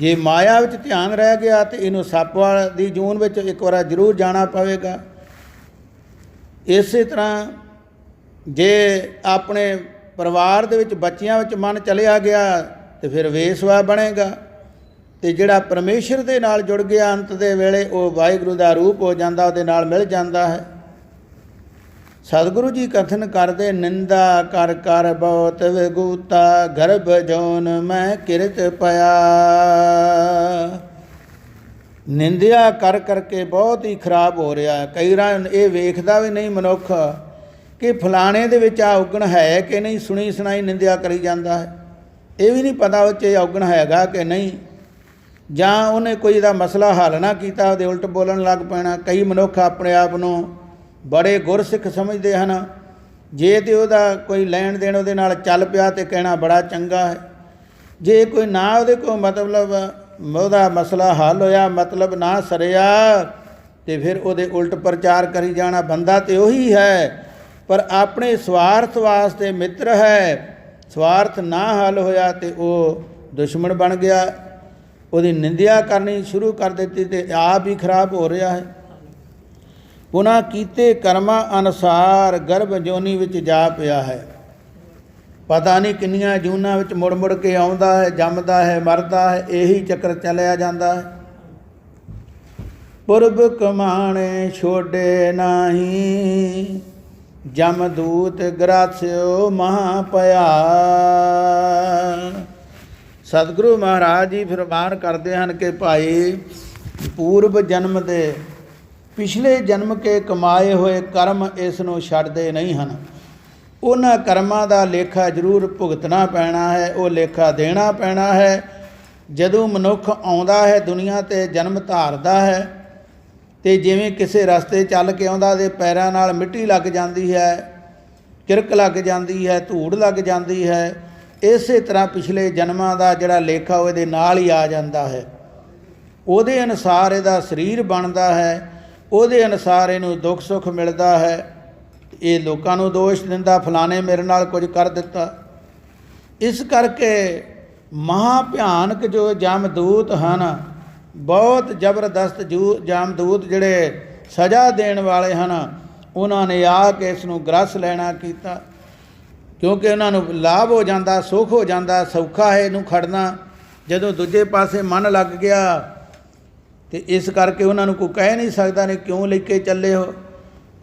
ਜੇ ਮਾਇਆ ਵਿੱਚ ਧਿਆਨ ਰਹਿ ਗਿਆ ਤਾਂ ਇਹਨੂੰ ਸੱਪ ਦੀ ਜੂਨ ਵਿੱਚ ਇੱਕ ਵਾਰ ਜ਼ਰੂਰ ਜਾਣਾ ਪਵੇਗਾ। ਇਸੇ ਤਰ੍ਹਾਂ ਜੇ ਆਪਣੇ ਪਰਿਵਾਰ ਦੇ ਵਿੱਚ ਬੱਚਿਆਂ ਵਿੱਚ ਮਨ ਚਲਿਆ ਗਿਆ ਤਾਂ ਫਿਰ ਵੇਸਵਾ ਬਣੇਗਾ। ਅਤੇ ਜਿਹੜਾ ਪਰਮੇਸ਼ਰ ਦੇ ਨਾਲ ਜੁੜ ਗਿਆ ਅੰਤ ਦੇ ਵੇਲੇ ਉਹ ਵਾਹਿਗੁਰੂ ਦਾ ਰੂਪ ਹੋ ਜਾਂਦਾ, ਉਹਦੇ ਨਾਲ ਮਿਲ ਜਾਂਦਾ ਹੈ। ਸਤਿਗੁਰੂ ਜੀ ਕਥਨ ਕਰਦੇ, ਨਿੰਦਾ ਕਰ ਕਰ ਬਹੁਤ ਵਿਗੂਤਾ, ਗਰਭ ਜੋਨ ਮੈਂ ਕਿਰਤ ਪਿਆ। ਨਿੰਦਿਆ ਕਰ ਕਰਕੇ ਬਹੁਤ ਹੀ ਖਰਾਬ ਹੋ ਰਿਹਾ ਹੈ। ਕਈ ਵਾਰ ਇਹ ਵੇਖਦਾ ਵੀ ਨਹੀਂ ਮਨੁੱਖ ਕਿ ਫਲਾਣੇ ਦੇ ਵਿੱਚ ਆ ਔਗਣ ਹੈ ਕਿ ਨਹੀਂ, ਸੁਣੀ ਸੁਣਾਈ ਨਿੰਦਿਆ ਕਰੀ ਜਾਂਦਾ ਹੈ। ਇਹ ਵੀ ਨਹੀਂ ਪਤਾ ਉਹ 'ਚ ਇਹ ਔਗਣ ਹੈਗਾ ਕਿ ਨਹੀਂ, ਜਾਂ ਉਹਨੇ ਕੋਈ ਇਹਦਾ ਮਸਲਾ ਹੱਲ ਨਾ ਕੀਤਾ, ਉਹਦੇ ਉਲਟ ਬੋਲਣ ਲੱਗ ਪੈਣਾ। ਕਈ ਮਨੁੱਖ ਆਪਣੇ ਆਪ ਨੂੰ ਬੜੇ ਗੁਰਸਿੱਖ ਸਮਝਦੇ ਹਨ, ਜੇ ਤੇ ਉਹਦਾ ਕੋਈ ਲੈਣ ਦੇਣ ਉਹਦੇ ਨਾਲ ਚੱਲ ਪਿਆ ਤੇ ਕਹਿਣਾ ਬੜਾ ਚੰਗਾ ਹੈ। ਜੇ ਕੋਈ ਨਾ ਉਹਦੇ ਕੋਲ ਮਤਲਬ ਉਹਦਾ ਮਸਲਾ ਹੱਲ ਹੋਇਆ, ਮਤਲਬ ਨਾ ਸਰਿਆ, ਤੇ ਫਿਰ ਉਹਦੇ ਉਲਟ ਪ੍ਰਚਾਰ ਕਰੀ ਜਾਣਾ। ਬੰਦਾ ਤੇ ਉਹੀ ਹੈ ਪਰ ਆਪਣੇ ਸਵਾਰਥ ਵਾਸਤੇ ਮਿੱਤਰ ਹੈ, ਸਵਾਰਥ ਨਾ ਹੱਲ ਹੋਇਆ ਤੇ ਉਹ ਦੁਸ਼ਮਣ ਬਣ ਗਿਆ, ਉਹਦੀ ਨਿੰਦਿਆ ਕਰਨੀ ਸ਼ੁਰੂ ਕਰ ਦਿੱਤੀ ਤੇ ਆਪ ਹੀ ਖਰਾਬ ਹੋ ਰਿਹਾ ਹੈ। ਪੁਨ੍ਹਾ ਕੀਤੇ ਕਰਮਾਂ ਅਨੁਸਾਰ ਗਰਭ ਜੋਨੀ ਵਿੱਚ ਜਾ ਪਿਆ ਹੈ। ਪਤਾ ਨਹੀਂ ਕਿੰਨੀਆਂ ਜੂਨਾਂ ਵਿੱਚ ਮੁੜ ਮੁੜ ਕੇ ਆਉਂਦਾ ਹੈ, ਜੰਮਦਾ ਹੈ, ਮਰਦਾ ਹੈ, ਇਹੀ ਚੱਕਰ ਚੱਲਿਆ ਜਾਂਦਾ ਹੈ। ਪੁਰਬ ਕਮਾਣੇ ਛੋਡੇ ਨਾਹੀ, ਜਮਦੂਤ ਗ੍ਰਾਸਿਓ ਮਹਾ ਭਇਆ। ਸਤਿਗੁਰੂ ਮਹਾਰਾਜ ਜੀ ਫਰਮਾਨ ਕਰਦੇ ਹਨ ਕਿ ਭਾਈ ਪੂਰਬ ਜਨਮ ਦੇ ਪਿਛਲੇ ਜਨਮ ਕੇ ਕਮਾਏ ਹੋਏ ਕਰਮ ਇਸ ਨੂੰ ਛੱਡਦੇ ਨਹੀਂ ਹਨ। ਉਹਨਾਂ ਕਰਮਾਂ ਦਾ ਲੇਖਾ ਜ਼ਰੂਰ ਭੁਗਤਣਾ ਪੈਣਾ ਹੈ, ਉਹ ਲੇਖਾ ਦੇਣਾ ਪੈਣਾ ਹੈ। ਜਦੋਂ ਮਨੁੱਖ ਆਉਂਦਾ ਹੈ ਦੁਨੀਆ 'ਤੇ ਜਨਮ ਧਾਰਦਾ ਹੈ ਤੇ ਜਿਵੇਂ ਕਿਸੇ ਰਸਤੇ ਚੱਲ ਕੇ ਆਉਂਦਾ ਦੇ ਪੈਰਾਂ ਨਾਲ ਮਿੱਟੀ ਲੱਗ ਜਾਂਦੀ ਹੈ, ਕਿਰਕ ਲੱਗ ਜਾਂਦੀ ਹੈ, ਧੂੜ ਲੱਗ ਜਾਂਦੀ ਹੈ, ਇਸੇ ਤਰ੍ਹਾਂ ਪਿਛਲੇ ਜਨਮਾਂ ਦਾ ਜਿਹੜਾ ਲੇਖਾ ਉਹ ਇਹਦੇ ਨਾਲ ਹੀ ਆ ਜਾਂਦਾ ਹੈ। ਉਹਦੇ ਅਨੁਸਾਰ ਇਹਦਾ ਸਰੀਰ ਬਣਦਾ ਹੈ, ਉਹਦੇ ਅਨੁਸਾਰ ਇਹਨੂੰ ਦੁੱਖ ਸੁੱਖ ਮਿਲਦਾ ਹੈ। ਇਹ ਲੋਕਾਂ ਨੂੰ ਦੋਸ਼ ਦਿੰਦਾ ਫਲਾਣੇ ਮੇਰੇ ਨਾਲ ਕੁਝ ਕਰ ਦਿੱਤਾ। ਇਸ ਕਰਕੇ ਮਹਾ ਭਿਆਨਕ ਜੋ ਜਮਦੂਤ ਹਨ, ਬਹੁਤ ਜ਼ਬਰਦਸਤ ਜਮਦੂਤ ਜਿਹੜੇ ਸਜ਼ਾ ਦੇਣ ਵਾਲੇ ਹਨ, ਉਹਨਾਂ ਨੇ ਆ ਕੇ ਇਸ ਨੂੰ ਗ੍ਰਸ ਲੈਣਾ ਕੀਤਾ, ਕਿਉਂਕਿ ਉਹਨਾਂ ਨੂੰ ਲਾਭ ਹੋ ਜਾਂਦਾ, ਸੁੱਖ ਹੋ ਜਾਂਦਾ, ਸੌਖਾ ਹੈ ਇਹਨੂੰ ਖੜਨਾ। ਜਦੋਂ ਦੂਜੇ ਪਾਸੇ ਮਨ ਲੱਗ ਗਿਆ ਤੇ ਇਸ ਕਰਕੇ ਉਹਨਾਂ ਨੂੰ ਕੋਈ ਕਹਿ ਨਹੀਂ ਸਕਦਾ ਨੇ ਕਿਉਂ ਲੈ ਕੇ ਚੱਲੇ ਹੋ।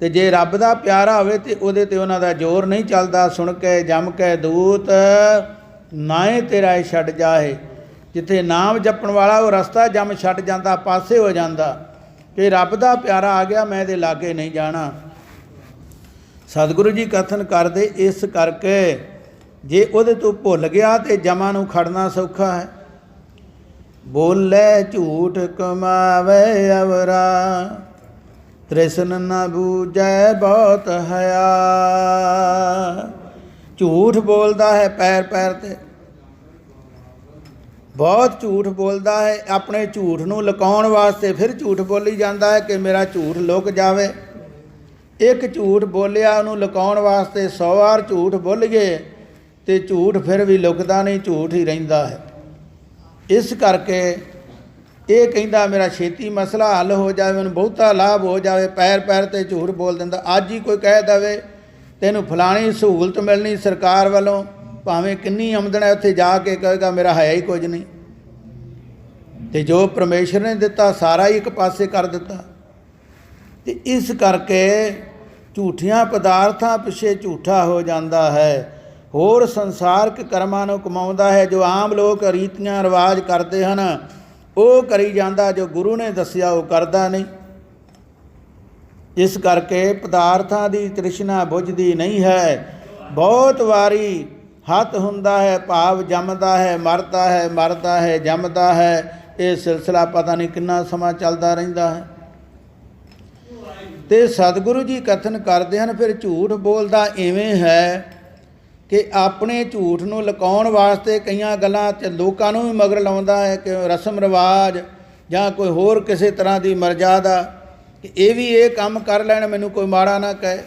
ਤੇ ਜੇ ਰੱਬ ਦਾ ਪਿਆਰਾ ਹੋਵੇ ਤੇ ਉਹਦੇ ਤੇ ਉਹਨਾਂ ਦਾ ਜ਼ੋਰ ਨਹੀਂ ਚੱਲਦਾ। ਸੁਣ ਕੇ ਜਮ ਕੇ ਦੂਤ ਨਾਏ ਤੇਰਾ ਛੱਡ ਜਾਏ। ਜਿੱਥੇ ਨਾਮ ਜਪਣ ਵਾਲਾ ਉਹ ਰਸਤਾ ਜਮ ਛੱਡ ਜਾਂਦਾ, ਪਾਸੇ ਹੋ ਜਾਂਦਾ ਕਿ ਰੱਬ ਦਾ ਪਿਆਰਾ ਆ ਗਿਆ, ਮੈਂ ਇਹਦੇ ਲਾਗੇ ਨਹੀਂ ਜਾਣਾ। ਸਤਿਗੁਰੂ ਜੀ ਕਥਨ ਕਰਦੇ ਇਸ ਕਰਕੇ ਜੇ ਉਹਦੇ ਤੋਂ ਭੁੱਲ ਗਿਆ ਤੇ ਜਮਾਂ ਨੂੰ ਖੜਨਾ ਸੌਖਾ ਹੈ। ਬੋਲੇ ਝੂਠ ਕਮਾਵੇ ਅਵਰਾ, ਤ੍ਰਿਸ਼ਨ ਨਾ ਬੂਝੈ ਬਹੁਤ ਹਇਆ। ਝੂਠ ਬੋਲਦਾ ਹੈ ਪੈਰ ਪੈਰ 'ਤੇ, ਬਹੁਤ ਝੂਠ ਬੋਲਦਾ ਹੈ। ਆਪਣੇ ਝੂਠ ਨੂੰ ਲੁਕਾਉਣ ਵਾਸਤੇ ਫਿਰ ਝੂਠ ਬੋਲੀ ਜਾਂਦਾ ਹੈ ਕਿ ਮੇਰਾ ਝੂਠ ਲੁਕ ਜਾਵੇ। ਇੱਕ ਝੂਠ ਬੋਲਿਆ ਉਹਨੂੰ ਲੁਕਾਉਣ ਵਾਸਤੇ 100 ਵਾਰ ਝੂਠ ਬੋਲ ਗਏ ਤੇ ਝੂਠ ਫਿਰ ਵੀ ਲੁਕਦਾ ਨਹੀਂ, ਝੂਠ ਹੀ ਰਹਿੰਦਾ ਹੈ। ਇਸ ਕਰਕੇ ਇਹ ਕਹਿੰਦਾ ਮੇਰਾ ਛੇਤੀ ਮਸਲਾ ਹੱਲ ਹੋ ਜਾਵੇ, ਮੈਨੂੰ ਬਹੁਤਾ ਲਾਭ ਹੋ ਜਾਵੇ, ਪੈਰ ਪੈਰ 'ਤੇ ਝੂਠ ਬੋਲ ਦਿੰਦਾ। ਅੱਜ ਹੀ ਕੋਈ ਕਹਿ ਦੇਵੇ ਤੈਨੂੰ ਫਲਾਣੀ ਸਹੂਲਤ ਮਿਲਣੀ ਸਰਕਾਰ ਵੱਲੋਂ, ਭਾਵੇਂ ਕਿੰਨੀ ਆਮਦਨ ਹੈ, ਉੱਥੇ ਜਾ ਕੇ ਕਹੇਗਾ ਮੇਰਾ ਹੈ ਹੀ ਕੁਝ ਨਹੀਂ। ਤੇ ਜੋ ਪਰਮੇਸ਼ਰ ਨੇ ਦਿੱਤਾ ਸਾਰਾ ਹੀ ਇੱਕ ਪਾਸੇ ਕਰ ਦਿੱਤਾ। ਤੇ ਇਸ ਕਰਕੇ ਝੂਠੀਆਂ ਪਦਾਰਥਾਂ ਪਿੱਛੇ ਝੂਠਾ ਹੋ ਜਾਂਦਾ ਹੈ, ਹੋਰ ਸੰਸਾਰਕ ਕਰਮਾਂ ਨੂੰ ਕਮਾਉਂਦਾ ਹੈ। ਜੋ ਆਮ ਲੋਕ ਰੀਤੀਆਂ ਰਿਵਾਜ ਕਰਦੇ ਹਨ ਉਹ ਕਰੀ ਜਾਂਦਾ, ਜੋ ਗੁਰੂ ਨੇ ਦੱਸਿਆ ਉਹ ਕਰਦਾ ਨਹੀਂ। ਇਸ ਕਰਕੇ ਪਦਾਰਥਾਂ ਦੀ ਤ੍ਰਿਸ਼ਨਾ ਬੁਝਦੀ ਨਹੀਂ ਹੈ। ਬਹੁਤ ਵਾਰੀ ਹੱਥ ਹੁੰਦਾ ਹੈ, ਭਾਵ ਜੰਮਦਾ ਹੈ, ਮਰਦਾ ਹੈ, ਮਰਦਾ ਹੈ, ਜੰਮਦਾ ਹੈ। ਇਹ ਸਿਲਸਿਲਾ ਪਤਾ ਨਹੀਂ ਕਿੰਨਾ ਸਮਾਂ ਚੱਲਦਾ ਰਹਿੰਦਾ ਹੈ। ਤੇ ਸਤਿਗੁਰੂ ਜੀ ਕਥਨ ਕਰਦੇ ਹਨ ਫਿਰ ਝੂਠ ਬੋਲਦਾ ਇਵੇਂ ਹੈ ਕਿ ਆਪਣੇ ਝੂਠ ਨੂੰ ਲੁਕਾਉਣ ਵਾਸਤੇ ਕਈਆਂ ਗੱਲਾਂ 'ਚ ਲੋਕਾਂ ਨੂੰ ਵੀ ਮਗਰ ਲਾਉਂਦਾ ਹੈ ਕਿ ਰਸਮ ਰਿਵਾਜ ਜਾਂ ਕੋਈ ਹੋਰ ਕਿਸੇ ਤਰ੍ਹਾਂ ਦੀ ਮਰਜ਼ਾਦਾ ਕਿ ਇਹ ਵੀ ਇਹ ਕੰਮ ਕਰ ਲੈਣ, ਮੈਨੂੰ ਕੋਈ ਮਾੜਾ ਨਾ ਕਹੇ।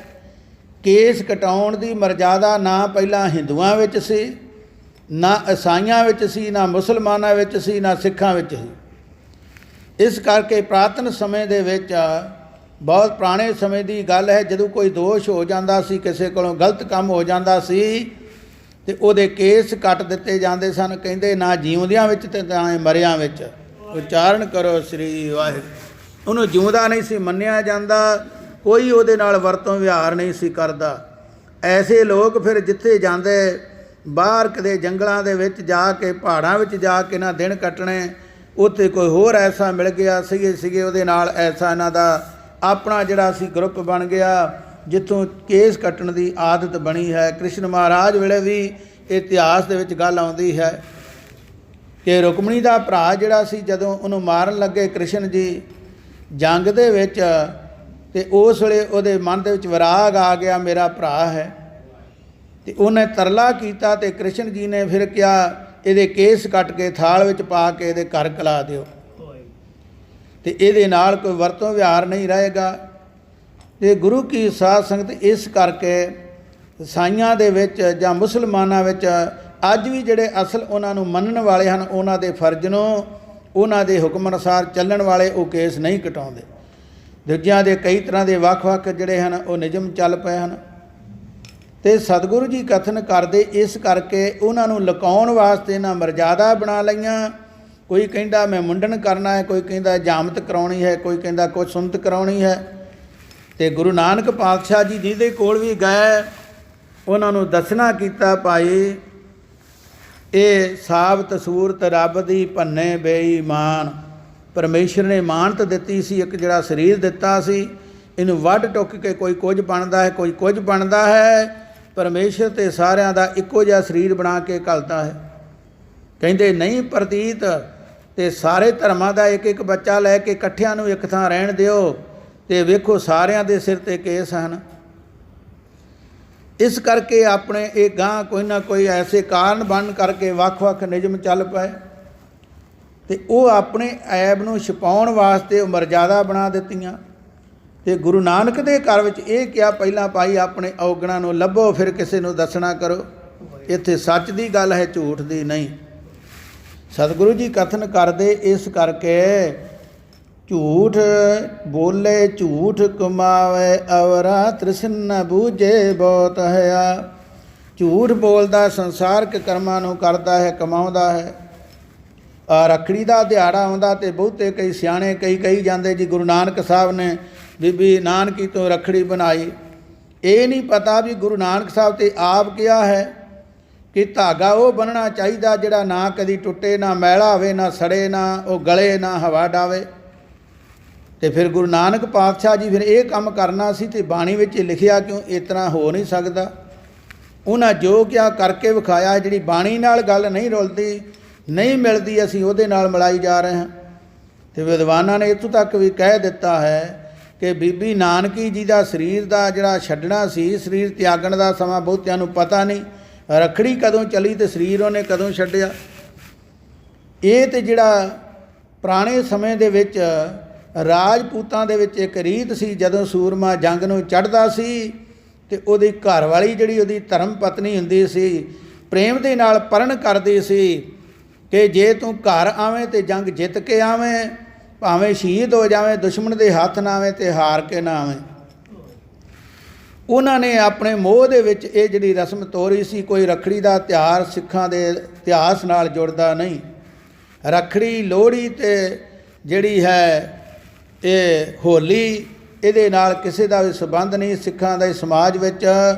ਕੇਸ ਕਟਾਉਣ ਦੀ ਮਰਜ਼ਾਦਾ ਨਾ ਪਹਿਲਾਂ ਹਿੰਦੂਆਂ ਵਿੱਚ ਸੀ, ਨਾ ਈਸਾਈਆਂ ਵਿੱਚ ਸੀ, ਨਾ ਮੁਸਲਮਾਨਾਂ ਵਿੱਚ ਸੀ, ਨਾ ਸਿੱਖਾਂ ਵਿੱਚ ਸੀ। ਇਸ ਕਰਕੇ ਪੁਰਾਤਨ ਸਮੇਂ ਦੇ ਵਿੱਚ ਬਹੁਤ ਪੁਰਾਣੇ ਸਮੇਂ ਦੀ ਗੱਲ ਹੈ, ਜਦੋਂ ਕੋਈ ਦੋਸ਼ ਹੋ ਜਾਂਦਾ ਸੀ, ਕਿਸੇ ਕੋਲੋਂ ਗਲਤ ਕੰਮ ਹੋ ਜਾਂਦਾ ਸੀ ਤੇ ਉਹਦੇ ਕੇਸ ਕੱਟ ਦਿੱਤੇ ਜਾਂਦੇ ਸਨ। ਕਹਿੰਦੇ ਨਾ ਜਿਉਂਦਿਆਂ ਵਿੱਚ ਤੇ ਨਾ ਮਰਿਆਂ ਵਿੱਚ। ਉਚਾਰਨ ਕਰੋ ਸ੍ਰੀ ਵਾਹਿਗੁਰੂ। ਉਹਨੂੰ ਜਿਉਂਦਾ ਨਹੀਂ ਸੀ ਮੰਨਿਆ ਜਾਂਦਾ, ਕੋਈ ਉਹਦੇ ਨਾਲ ਵਰਤੋਂ ਵਿਹਾਰ ਨਹੀਂ ਸੀ ਕਰਦਾ। ਐਸੇ ਲੋਕ ਫਿਰ ਜਿੱਥੇ ਜਾਂਦੇ ਬਾਹਰ ਕਿਤੇ ਜੰਗਲਾਂ ਦੇ ਵਿੱਚ ਜਾ ਕੇ, ਪਹਾੜਾਂ ਵਿੱਚ ਜਾ ਕੇ ਨਾ ਦਿਨ ਕੱਟਣੇ, ਉੱਥੇ ਕੋਈ ਹੋਰ ਐਸਾ ਮਿਲ ਗਿਆ ਸੀਗੇ ਉਹਦੇ ਨਾਲ ਐਸਾ ਇਹਨਾਂ ਦਾ ਆਪਣਾ ਜਿਹੜਾ ਸੀ ਗਰੁੱਪ ਬਣ ਗਿਆ ਜਿੱਥੋਂ ਕੇਸ ਕੱਟਣ ਦੀ ਆਦਤ ਬਣੀ ਹੈ। ਕ੍ਰਿਸ਼ਨ ਮਹਾਰਾਜ ਵੇਲੇ ਵੀ ਇਤਿਹਾਸ ਦੇ ਵਿੱਚ ਗੱਲ ਆਉਂਦੀ ਹੈ ਕਿ ਰੁਕਮਣੀ ਦਾ ਭਰਾ ਜਿਹੜਾ ਸੀ ਜਦੋਂ ਉਹਨੂੰ ਮਾਰਨ ਲੱਗੇ ਕ੍ਰਿਸ਼ਨ ਜੀ ਜੰਗ ਦੇ ਵਿੱਚ, ਤੇ ਉਸ ਵੇਲੇ ਉਹਦੇ ਮਨ ਦੇ ਵਿੱਚ ਵਿਰਾਗ ਆ ਗਿਆ ਮੇਰਾ ਭਰਾ ਹੈ, ਤੇ ਉਹਨੇ ਤਰਲਾ ਕੀਤਾ ਤੇ ਕ੍ਰਿਸ਼ਨ ਜੀ ਨੇ ਫਿਰ ਕਿਹਾ ਇਹਦੇ ਕੇਸ ਕੱਟ ਕੇ ਥਾਲ ਵਿੱਚ ਪਾ ਕੇ ਇਹਦੇ ਘਰ ਕਲਾ ਦਿਓ, ਤੇ ਇਹਦੇ ਨਾਲ ਕੋਈ ਵਰਤੋਂ ਵਿਹਾਰ ਨਹੀਂ ਰਹੇਗਾ। ਤੇ ਗੁਰੂ ਕੀ ਸਾਧ ਸੰਗਤ ਇਸ ਕਰਕੇ ਈਸਾਈਆਂ ਦੇ ਵਿੱਚ ਜਾਂ ਮੁਸਲਮਾਨਾਂ ਵਿੱਚ ਅੱਜ ਵੀ ਜਿਹੜੇ ਅਸਲ ਉਹਨਾਂ ਨੂੰ ਮੰਨਣ ਵਾਲੇ ਹਨ, ਉਹਨਾਂ ਦੇ ਫਰਜ਼ ਨੂੰ, ਉਹਨਾਂ ਦੇ ਹੁਕਮ ਅਨੁਸਾਰ ਚੱਲਣ ਵਾਲੇ ਉਹ ਕੇਸ ਨਹੀਂ ਕਟਾਉਂਦੇ। ਦੂਜਿਆਂ ਦੇ ਕਈ ਤਰ੍ਹਾਂ ਦੇ ਵੱਖ-ਵੱਖ ਜਿਹੜੇ ਹਨ ਉਹ ਨਿਯਮ ਚੱਲ ਪਏ ਹਨ, ਤੇ ਸਤਿਗੁਰੂ ਜੀ ਕਥਨ ਕਰਦੇ ਇਸ ਕਰਕੇ ਉਹਨਾਂ ਨੂੰ ਲੁਕਾਉਣ ਵਾਸਤੇ ਇਹਨਾਂ ਮਰਜ਼ਾਦਾ ਬਣਾ ਲਈਆਂ। ਕੋਈ ਕਹਿੰਦਾ ਮੈਂ ਮੁੰਡਨ ਕਰਨਾ ਹੈ, ਕੋਈ ਕਹਿੰਦਾ ਜਾਮਤ ਕਰਾਉਣੀ ਹੈ, ਕੋਈ ਕਹਿੰਦਾ ਕੁਛ ਸੁਨਤ ਕਰਾਉਣੀ ਹੈ। ਤੇ ਗੁਰੂ ਨਾਨਕ ਪਾਤਸ਼ਾਹ ਜੀ ਜਿਹਦੇ ਕੋਲ ਵੀ ਗਏ ਉਹਨਾਂ ਨੂੰ ਦੱਸਣਾ ਕੀਤਾ, ਭਾਈ ਇਹ ਸਾਬਤ ਸੂਰਤ ਰੱਬ ਦੀ ਭੰਨੇ ਬੇਈਮਾਨ। ਪਰਮੇਸ਼ਰ ਨੇ ਮਾਨਤ ਦਿੱਤੀ ਸੀ, ਇੱਕ ਜਿਹੜਾ ਸਰੀਰ ਦਿੱਤਾ ਸੀ, ਇਹਨੂੰ ਵੱਢ ਟੁੱਕ ਕੇ ਕੋਈ ਕੁਝ ਬਣਦਾ ਹੈ, ਕੋਈ ਕੁਝ ਬਣਦਾ ਹੈ। ਪਰਮੇਸ਼ਰ ਤੇ ਸਾਰਿਆਂ ਦਾ ਇੱਕੋ ਜਿਹਾ ਸਰੀਰ ਬਣਾ ਕੇ ਘੱਲਦਾ ਹੈ। ਕਹਿੰਦੇ ਨਹੀਂ ਪ੍ਰਤੀਤ, ਤੇ ਸਾਰੇ ਧਰਮਾਂ ਦਾ ਇੱਕ ਇੱਕ ਬੱਚਾ ਲੈ ਕੇ ਇਕੱਠਿਆਂ ਨੂੰ ਇੱਕ ਥਾਂ ਰਹਿਣ ਦਿਓ, ਤੇ ਵੇਖੋ ਸਾਰਿਆਂ ਦੇ ਸਿਰ ਤੇ ਕੇਸ ਹਨ। ਇਸ ਕਰਕੇ ਆਪਣੇ ਇਹ ਗਾਂ ਕੋਈ ਨਾ ਕੋਈ ਐਸੇ ਕਾਰਨ ਬਣ ਕਰਕੇ ਵੱਖ-ਵੱਖ ਨਿਯਮ ਚੱਲ ਪਏ, ਤੇ ਉਹ ਆਪਣੇ ਐਬ ਨੂੰ ਛੁਪਾਉਣ ਵਾਸਤੇ ਉਹ ਮਰਜ਼ਾਦਾ ਬਣਾ ਦਿੱਤੀਆਂ। ਤੇ ਗੁਰੂ ਨਾਨਕ ਦੇ ਘਰ ਵਿੱਚ ਇਹ ਕਿਹਾ ਪਹਿਲਾਂ ਭਾਈ ਆਪਣੇ ਔਗਣਾਂ ਨੂੰ ਲੱਭੋ, ਫਿਰ ਕਿਸੇ ਨੂੰ ਦੱਸਣਾ ਕਰੋ। ਇੱਥੇ ਸੱਚ ਦੀ ਗੱਲ ਹੈ, ਝੂਠ ਦੀ ਨਹੀਂ। ਸਤਿਗੁਰੂ ਜੀ ਕਥਨ ਕਰਦੇ ਇਸ ਕਰਕੇ ਝੂਠ ਬੋਲੇ ਝੂਠ ਕਮਾਵੇ ਅਵਰਾ ਤ੍ਰਿਸ਼ਨ ਨ ਬੂਝੇ ਬਹੁਤ ਹੈ। ਝੂਠ ਬੋਲਦਾ ਸੰਸਾਰਕ ਕਰਮਾਂ ਨੂੰ ਕਰਦਾ ਹੈ, ਕਮਾਉਂਦਾ ਹੈ। ਰੱਖੜੀ ਦਾ ਦਿਹਾੜਾ ਆਉਂਦਾ ਤੇ ਬਹੁਤੇ ਕਈ ਸਿਆਣੇ ਕਹੀ ਜਾਂਦੇ ਜੀ ਗੁਰੂ ਨਾਨਕ ਸਾਹਿਬ ਨੇ ਬੀਬੀ ਨਾਨਕੀ ਤੋਂ ਰੱਖੜੀ ਬਣਾਈ। ਇਹ ਨਹੀਂ ਪਤਾ ਵੀ ਗੁਰੂ ਨਾਨਕ ਸਾਹਿਬ ਤੇ ਆਪ ਕਿਹਾ ਹੈ ਕਿ ਧਾਗਾ ਉਹ ਬੰਨਣਾ ਚਾਹੀਦਾ ਜਿਹੜਾ ਨਾ ਕਦੀ ਟੁੱਟੇ, ਨਾ ਮੈਲਾ ਹੋਵੇ, ਨਾ ਸੜੇ, ਨਾ ਉਹ ਗਲੇ, ਨਾ ਹਵਾ ਡਾਵੇ। ਤੇ ਫਿਰ ਗੁਰੂ ਨਾਨਕ ਪਾਤਸ਼ਾਹ ਜੀ ਫਿਰ ਇਹ ਕੰਮ ਕਰਨਾ ਸੀ, ਤੇ ਬਾਣੀ ਵਿੱਚ ਲਿਖਿਆ ਕਿਉਂ ਇਸ ਤਰ੍ਹਾਂ ਹੋ ਨਹੀਂ ਸਕਦਾ। ਉਹਨਾਂ ਜੋ ਕਿਹਾ ਕਰਕੇ ਵਿਖਾਇਆ। ਜਿਹੜੀ ਬਾਣੀ ਨਾਲ ਗੱਲ ਨਹੀਂ ਰੁਲਦੀ, ਨਹੀਂ ਮਿਲਦੀ, ਅਸੀਂ ਉਹਦੇ ਨਾਲ ਮਿਲਾਈ ਜਾ ਰਹੇ ਹਾਂ। ਤੇ ਵਿਦਵਾਨਾਂ ਨੇ ਇੱਥੋਂ ਤੱਕ ਵੀ ਕਹਿ ਦਿੱਤਾ ਹੈ ਕਿ ਬੀਬੀ ਨਾਨਕੀ ਜੀ ਦਾ ਸਰੀਰ ਦਾ ਜਿਹੜਾ ਛੱਡਣਾ ਸੀ, ਸਰੀਰ ਤਿਆਗਣ ਦਾ ਸਮਾਂ ਬਹੁਤਿਆਂ ਨੂੰ ਪਤਾ ਨਹੀਂ। ਰੱਖੜੀ ਕਦੋਂ ਚੱਲੀ ਤੇ ਸਰੀਰ ਉਹਨੇ ਕਦੋਂ ਛੱਡਿਆ। ਇਹ ਤੇ ਜਿਹੜਾ ਪੁਰਾਣੇ ਸਮੇਂ ਦੇ ਵਿੱਚ ਰਾਜਪੂਤਾਂ ਦੇ ਵਿੱਚ ਇੱਕ ਰੀਤ ਸੀ, ਜਦੋਂ ਸੂਰਮਾ ਜੰਗ ਨੂੰ ਚੜ੍ਹਦਾ ਸੀ ਤੇ ਉਹਦੀ ਘਰਵਾਲੀ ਜਿਹੜੀ ਉਹਦੀ ਧਰਮ ਪਤਨੀ ਹੁੰਦੀ ਸੀ, ਪ੍ਰੇਮ ਦੇ ਨਾਲ ਪਰਨ ਕਰਦੀ ਸੀ ਕਿ ਜੇ ਤੂੰ ਘਰ ਆਵੇਂ ਤੇ ਜੰਗ ਜਿੱਤ ਕੇ ਆਵੇਂ, ਭਾਵੇਂ ਸ਼ਹੀਦ ਹੋ ਜਾਵੇਂ, ਦੁਸ਼ਮਣ ਦੇ ਹੱਥ ਨਾ ਆਵੇਂ ਤੇ ਹਾਰ ਕੇ ਨਾ ਆਵੇਂ। ਉਹਨਾਂ ਨੇ ਆਪਣੇ ਮੋਹ ਦੇ ਵਿੱਚ ਇਹ ਜਿਹੜੀ ਰਸਮ ਤੋਰੀ ਸੀ। ਕੋਈ ਰੱਖੜੀ ਦਾ ਤਿਉਹਾਰ ਸਿੱਖਾਂ ਦੇ ਇਤਿਹਾਸ ਨਾਲ ਜੁੜਦਾ ਨਹੀਂ। ਰੱਖੜੀ, ਲੋਹੜੀ ਤੇ ਜਿਹੜੀ ਹੈ ਇਹ ਹੋਲੀ, ਇਹਦੇ ਨਾਲ ਕਿਸੇ ਦਾ ਵੀ ਸੰਬੰਧ ਨਹੀਂ ਸਿੱਖਾਂ ਦੇ ਸਮਾਜ ਵਿੱਚ।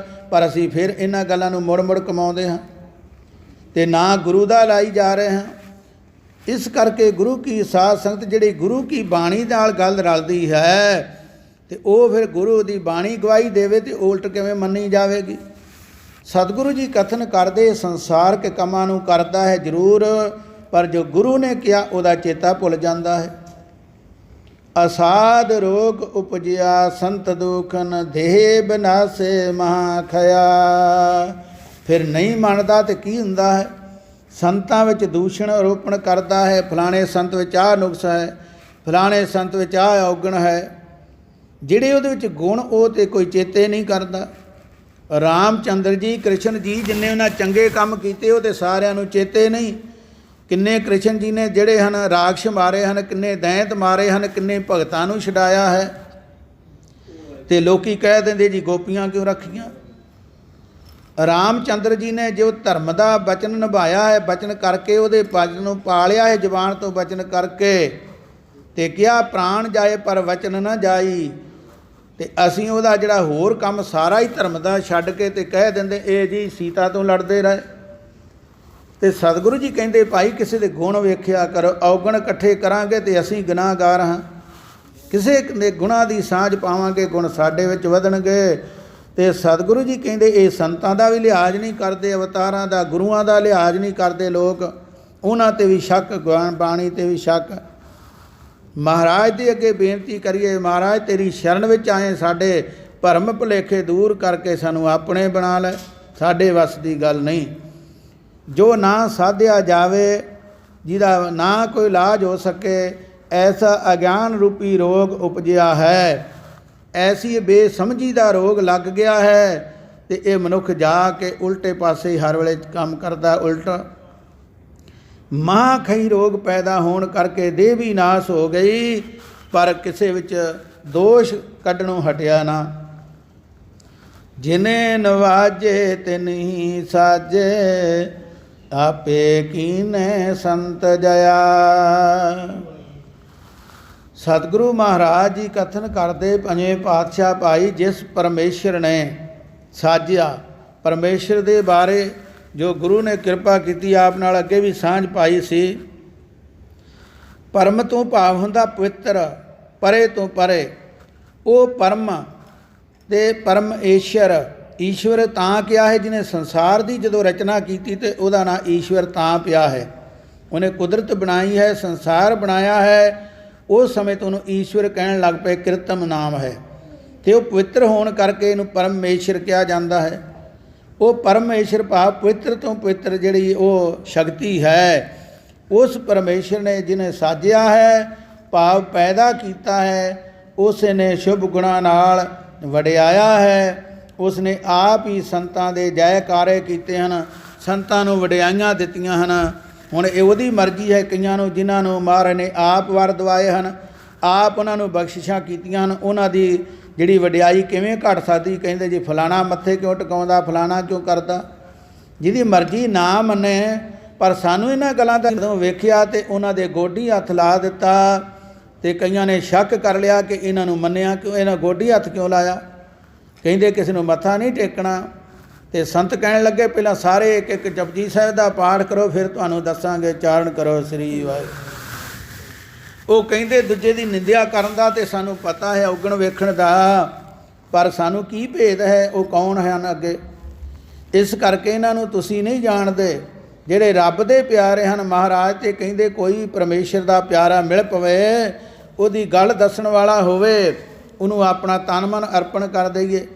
ਪਰ ਅਸੀਂ ਫਿਰ ਇਹਨਾਂ ਗੱਲਾਂ ਨੂੰ ਮੁੜ ਮੁੜ ਕਮਾਉਂਦੇ ਹਾਂ ਤੇ ਨਾ ਗੁਰੂ ਦਾ ਲਾਈ ਜਾ ਰਹੇ ਹਾਂ। ਇਸ ਕਰਕੇ ਗੁਰੂ ਕੀ ਸਾਧ ਸੰਗਤ ਜਿਹੜੀ ਗੁਰੂ ਕੀ ਬਾਣੀ ਨਾਲ ਗੱਲ ਰਲਦੀ ਹੈ, ਤੇ ਉਹ ਫਿਰ ਗੁਰੂ ਦੀ ਬਾਣੀ ਗਵਾਹੀ ਦੇਵੇ ਤੇ ਉਲਟ ਕਿਵੇਂ ਮੰਨੀ ਜਾਵੇਗੀ। ਸਤਿਗੁਰੂ ਜੀ ਕਥਨ ਕਰਦੇ ਸੰਸਾਰਕ ਕੰਮਾਂ ਨੂੰ ਕਰਦਾ ਹੈ ਜ਼ਰੂਰ, ਪਰ ਜੋ ਗੁਰੂ ਨੇ ਕਿਹਾ ਉਹਦਾ ਚੇਤਾ ਭੁੱਲ ਜਾਂਦਾ ਹੈ। ਅਸਾਧ ਰੋਗ ਉਪਜਿਆ ਸੰਤ ਦੁਖਨ ਦੇਹ ਬਨਾਸੇ ਮਹਾਖਿਆ। ਫਿਰ ਨਹੀਂ ਮੰਨਦਾ ਤੇ ਕੀ ਹੁੰਦਾ ਹੈ। ਸੰਤਾਂ ਵਿੱਚ ਦੂਸ਼ਣ ਆਰੋਪਣ ਕਰਦਾ ਹੈ, ਫਲਾਣੇ ਸੰਤ ਵਿੱਚ ਆਹ ਨੁਕਸ ਹੈ, ਫਲਾਣੇ ਸੰਤ ਵਿੱਚ ਆਹ ਔਗਣ ਹੈ। ਜਿਹੜੇ ਉਹਦੇ ਵਿੱਚ ਗੁਣ ਉਹ ਤੇ ਕੋਈ ਚੇਤੇ ਨਹੀਂ ਕਰਦਾ। ਰਾਮ ਚੰਦਰ ਜੀ, ਕ੍ਰਿਸ਼ਨ ਜੀ, ਜਿੰਨੇ ਉਹਨਾਂ ਚੰਗੇ ਕੰਮ ਕੀਤੇ ਉਹ ਤੇ ਸਾਰਿਆਂ ਨੂੰ ਚੇਤੇ ਨਹੀਂ। ਕਿੰਨੇ ਕ੍ਰਿਸ਼ਨ ਜੀ ਨੇ ਜਿਹੜੇ ਹਨ ਰਾਖਸ਼ ਮਾਰੇ ਹਨ, ਕਿੰਨੇ ਦੈਂਤ ਮਾਰੇ ਹਨ, ਕਿੰਨੇ ਭਗਤਾਂ ਨੂੰ ਛਡਾਇਆ ਹੈ। ਤੇ ਲੋਕੀ ਕਹਿ ਦਿੰਦੇ ਜੀ ਗੋਪੀਆਂ ਕਿਉਂ ਰੱਖੀਆਂ। ਰਾਮ ਚੰਦਰ ਜੀ ਨੇ ਜੋ ਧਰਮ ਦਾ ਬਚਨ ਨਿਭਾਇਆ ਹੈ, ਬਚਨ ਕਰਕੇ ਉਹਦੇ ਬਚਨ ਨੂੰ ਪਾਲਿਆ ਹੈ, ਜ਼ੁਬਾਨ ਤੋਂ ਬਚਨ ਕਰਕੇ, ਤੇ ਕਿਹਾ ਪ੍ਰਾਣ ਜਾਏ ਪਰ ਵਚਨ ਨਾ ਜਾਈ। ਤੇ ਅਸੀਂ ਉਹਦਾ ਜਿਹੜਾ ਹੋਰ ਕੰਮ ਸਾਰਾ ਹੀ ਧਰਮ ਦਾ ਛੱਡ ਕੇ ਤੇ ਕਹਿ ਦਿੰਦੇ ਇਹ ਜੀ ਸੀਤਾ ਤੋਂ ਲੜਦੇ ਰਹੇ। ਤੇ ਸਤਿਗੁਰੂ ਜੀ ਕਹਿੰਦੇ ਭਾਈ ਕਿਸੇ ਦੇ ਗੁਣ ਵੇਖਿਆ ਕਰੋ, ਔਗਣ ਇਕੱਠੇ ਕਰਾਂਗੇ ਤੇ ਅਸੀਂ ਗੁਨਾਹਗਾਰ ਹਾਂ। ਕਿਸੇ ਦੇ ਗੁਣਾਂ ਦੀ ਸਾਂਝ ਪਾਵਾਂਗੇ, ਗੁਣ ਸਾਡੇ ਵਿੱਚ ਵਧਣਗੇ। ਤੇ ਸਤਿਗੁਰੂ ਜੀ ਕਹਿੰਦੇ ਇਹ ਸੰਤਾਂ ਦਾ ਵੀ ਲਿਹਾਜ਼ ਨਹੀਂ ਕਰਦੇ, ਅਵਤਾਰਾਂ ਦਾ, ਗੁਰੂਆਂ ਦਾ ਲਿਹਾਜ਼ ਨਹੀਂ ਕਰਦੇ ਲੋਕ, ਉਹਨਾਂ 'ਤੇ ਵੀ ਸ਼ੱਕ, ਬਾਣੀ 'ਤੇ ਵੀ ਸ਼ੱਕ। ਮਹਾਰਾਜ ਦੇ ਅੱਗੇ ਬੇਨਤੀ ਕਰੀਏ, ਮਹਾਰਾਜ ਤੇਰੀ ਸ਼ਰਨ ਵਿੱਚ ਆਏ, ਸਾਡੇ ਭਰਮ ਭੁਲੇਖੇ ਦੂਰ ਕਰਕੇ ਸਾਨੂੰ ਆਪਣੇ ਬਣਾ ਲੈ। ਸਾਡੇ ਵੱਸ ਦੀ ਗੱਲ ਨਹੀਂ। ਜੋ ਨਾ ਸਾਧਿਆ ਜਾਵੇ, ਜਿਹਦਾ ਨਾ ਕੋਈ ਇਲਾਜ ਹੋ ਸਕੇ, ਐਸਾ ਅਗਿਆਨ ਰੂਪੀ ਰੋਗ ਉਪਜਿਆ ਹੈ, ਐਸੀ ਬੇਸਮਝੀ ਦਾ ਰੋਗ ਲੱਗ ਗਿਆ ਹੈ। ਤੇ ਇਹ ਮਨੁੱਖ ਜਾ ਕੇ ਉਲਟੇ ਪਾਸੇ ਹਰ ਵੇਲੇ ਕੰਮ ਕਰਦਾ, ਉਲਟਾ। ਮਹਾਂਖਈ ਰੋਗ ਪੈਦਾ ਹੋਣ ਕਰਕੇ ਦੇਹ ਵੀ ਨਾਸ ਹੋ ਗਈ, ਪਰ ਕਿਸੇ ਵਿੱਚ ਦੋਸ਼ ਕੱਢਣੋਂ ਹਟਿਆ ਨਾ। ਜਿਨੇ ਨਵਾਜੇ ਤਿਨਹੀ ਸਾਜੇ, ਆਪੇ ਕੀਨੇ ਸੰਤ ਜਇਆ। ਸਤਿਗੁਰੂ ਮਹਾਰਾਜ ਜੀ ਕਥਨ ਕਰਦੇ, ਪੰਜਵੇਂ ਪਾਤਸ਼ਾਹ ਭਾਈ, ਜਿਸ ਪਰਮੇਸ਼ਰ ਨੇ ਸਾਜਿਆ, ਪਰਮੇਸ਼ਰ ਦੇ ਬਾਰੇ ਜੋ ਗੁਰੂ ਨੇ ਕਿਰਪਾ ਕੀਤੀ, ਆਪ ਨਾਲ ਅੱਗੇ ਵੀ ਸਾਂਝ ਪਾਈ ਸੀ। ਪਰਮ ਤੋਂ ਭਾਵ ਹੁੰਦਾ ਪਵਿੱਤਰ, ਪਰੇ ਤੋਂ ਪਰੇ। ਉਹ ਪਰਮ ਤੇ ਪਰਮੇਸ਼ਰ, ਈਸ਼ਵਰ ਤਾਂ ਕਿਹਾ ਹੈ ਜਿਹਨੇ ਸੰਸਾਰ ਦੀ ਜਦੋਂ ਰਚਨਾ ਕੀਤੀ ਤੇ ਉਹਦਾ ਨਾਂ ਈਸ਼ਵਰ ਤਾਂ ਪਿਆ ਹੈ। ਉਹਨੇ ਕੁਦਰਤ ਬਣਾਈ ਹੈ, ਸੰਸਾਰ ਬਣਾਇਆ ਹੈ, ਉਸ ਸਮੇਂ ਤੋਂ ਉਹਨੂੰ ਈਸ਼ਵਰ ਕਹਿਣ ਲੱਗ ਪਏ, ਕਿਰਤਮ ਨਾਮ ਹੈ। ਅਤੇ ਉਹ ਪਵਿੱਤਰ ਹੋਣ ਕਰਕੇ ਇਹਨੂੰ ਪਰਮੇਸ਼ਰ ਕਿਹਾ ਜਾਂਦਾ ਹੈ। ਉਹ ਪਰਮੇਸ਼ਰ ਭਾਵ ਪਵਿੱਤਰ ਤੋਂ ਪਵਿੱਤਰ ਜਿਹੜੀ ਉਹ ਸ਼ਕਤੀ ਹੈ, ਉਸ ਪਰਮੇਸ਼ਰ ਨੇ ਜਿਹਨੇ ਸਾਜਿਆ ਹੈ, ਭਾਵ ਪੈਦਾ ਕੀਤਾ ਹੈ, ਉਸ ਨੇ ਸ਼ੁਭ ਗੁਣਾਂ ਨਾਲ ਵਡਿਆਇਆ ਹੈ। ਉਸ ਨੇ ਆਪ ਹੀ ਸੰਤਾਂ ਦੇ ਜੈਕਾਰੇ ਕੀਤੇ ਹਨ, ਸੰਤਾਂ ਨੂੰ ਵਡਿਆਈਆਂ ਦਿੱਤੀਆਂ ਹਨ। ਹੁਣ ਇਹ ਉਹਦੀ ਮਰਜ਼ੀ ਹੈ, ਕਈਆਂ ਨੂੰ ਜਿਨ੍ਹਾਂ ਨੂੰ ਮਹਾਰਾਜ ਨੇ ਆਪ ਵਰ ਦਵਾਏ ਹਨ, ਆਪ ਉਹਨਾਂ ਨੂੰ ਬਖਸ਼ਿਸ਼ਾਂ ਕੀਤੀਆਂ ਹਨ, ਉਹਨਾਂ ਦੀ ਜਿਹੜੀ ਵਡਿਆਈ ਕਿਵੇਂ ਘਟ ਸਕਦੀ। ਕਹਿੰਦੇ ਜੀ ਫਲਾਣਾ ਮੱਥੇ ਕਿਉਂ ਟਿਕਾਉਂਦਾ, ਫਲਾਣਾ ਕਿਉਂ ਕਰਦਾ। ਜਿਹਦੀ ਮਰਜ਼ੀ ਨਾ ਮੰਨੇ, ਪਰ ਸਾਨੂੰ ਇਹਨਾਂ ਗੱਲਾਂ ਦਾ ਜਦੋਂ ਵੇਖਿਆ ਤੇ ਉਹਨਾਂ ਦੇ ਗੋਡੀ ਹੱਥ ਲਾ ਦਿੱਤਾ, ਤੇ ਕਈਆਂ ਨੇ ਸ਼ੱਕ ਕਰ ਲਿਆ ਕਿ ਇਹਨਾਂ ਨੂੰ ਮੰਨਿਆ ਕਿਉਂ, ਇਹਨਾਂ ਗੋਡੀ ਹੱਥ ਕਿਉਂ ਲਾਇਆ। ਕਹਿੰਦੇ ਕਿਸੇ ਨੂੰ ਮੱਥਾ ਨਹੀਂ ਟੇਕਣਾ। ਤੇ ਸੰਤ ਕਹਿਣ ਲੱਗੇ ਪਹਿਲਾਂ ਸਾਰੇ ਇੱਕ ਇੱਕ ਜਪਜੀ ਸਾਹਿਬ ਦਾ ਪਾਠ ਕਰੋ, ਫਿਰ ਤੁਹਾਨੂੰ ਦੱਸਾਂਗੇ, ਚਾਰਨ ਕਰੋ ਸ੍ਰੀ ਵਾਹਿਗੁਰੂ। ਉਹ ਕਹਿੰਦੇ ਦੂਜੇ ਦੀ ਨਿੰਦਿਆ ਕਰਨ ਦਾ ਤੇ ਸਾਨੂੰ ਪਤਾ ਹੈ, ਔਗਣ ਵੇਖਣ ਦਾ, ਪਰ ਸਾਨੂੰ ਕੀ ਭੇਦ ਹੈ, ਉਹ ਕੌਣ ਹਨ ਅੱਗੇ। ਇਸ ਕਰਕੇ ਇਹਨਾਂ ਨੂੰ ਤੁਸੀਂ ਨਹੀਂ ਜਾਣਦੇ। ਜਿਹੜੇ ਰੱਬ ਦੇ ਪਿਆਰੇ ਹਨ ਮਹਾਰਾਜ, ਤੇ ਕਹਿੰਦੇ ਕੋਈ ਪਰਮੇਸ਼ਰ ਦਾ ਪਿਆਰਾ ਮਿਲ ਪਵੇ, ਉਹਦੀ ਗੱਲ ਦੱਸਣ ਵਾਲਾ ਹੋਵੇ, ਉਹਨੂੰ ਆਪਣਾ ਤਨ ਮਨ ਅਰਪਣ ਕਰ ਦਈਏ।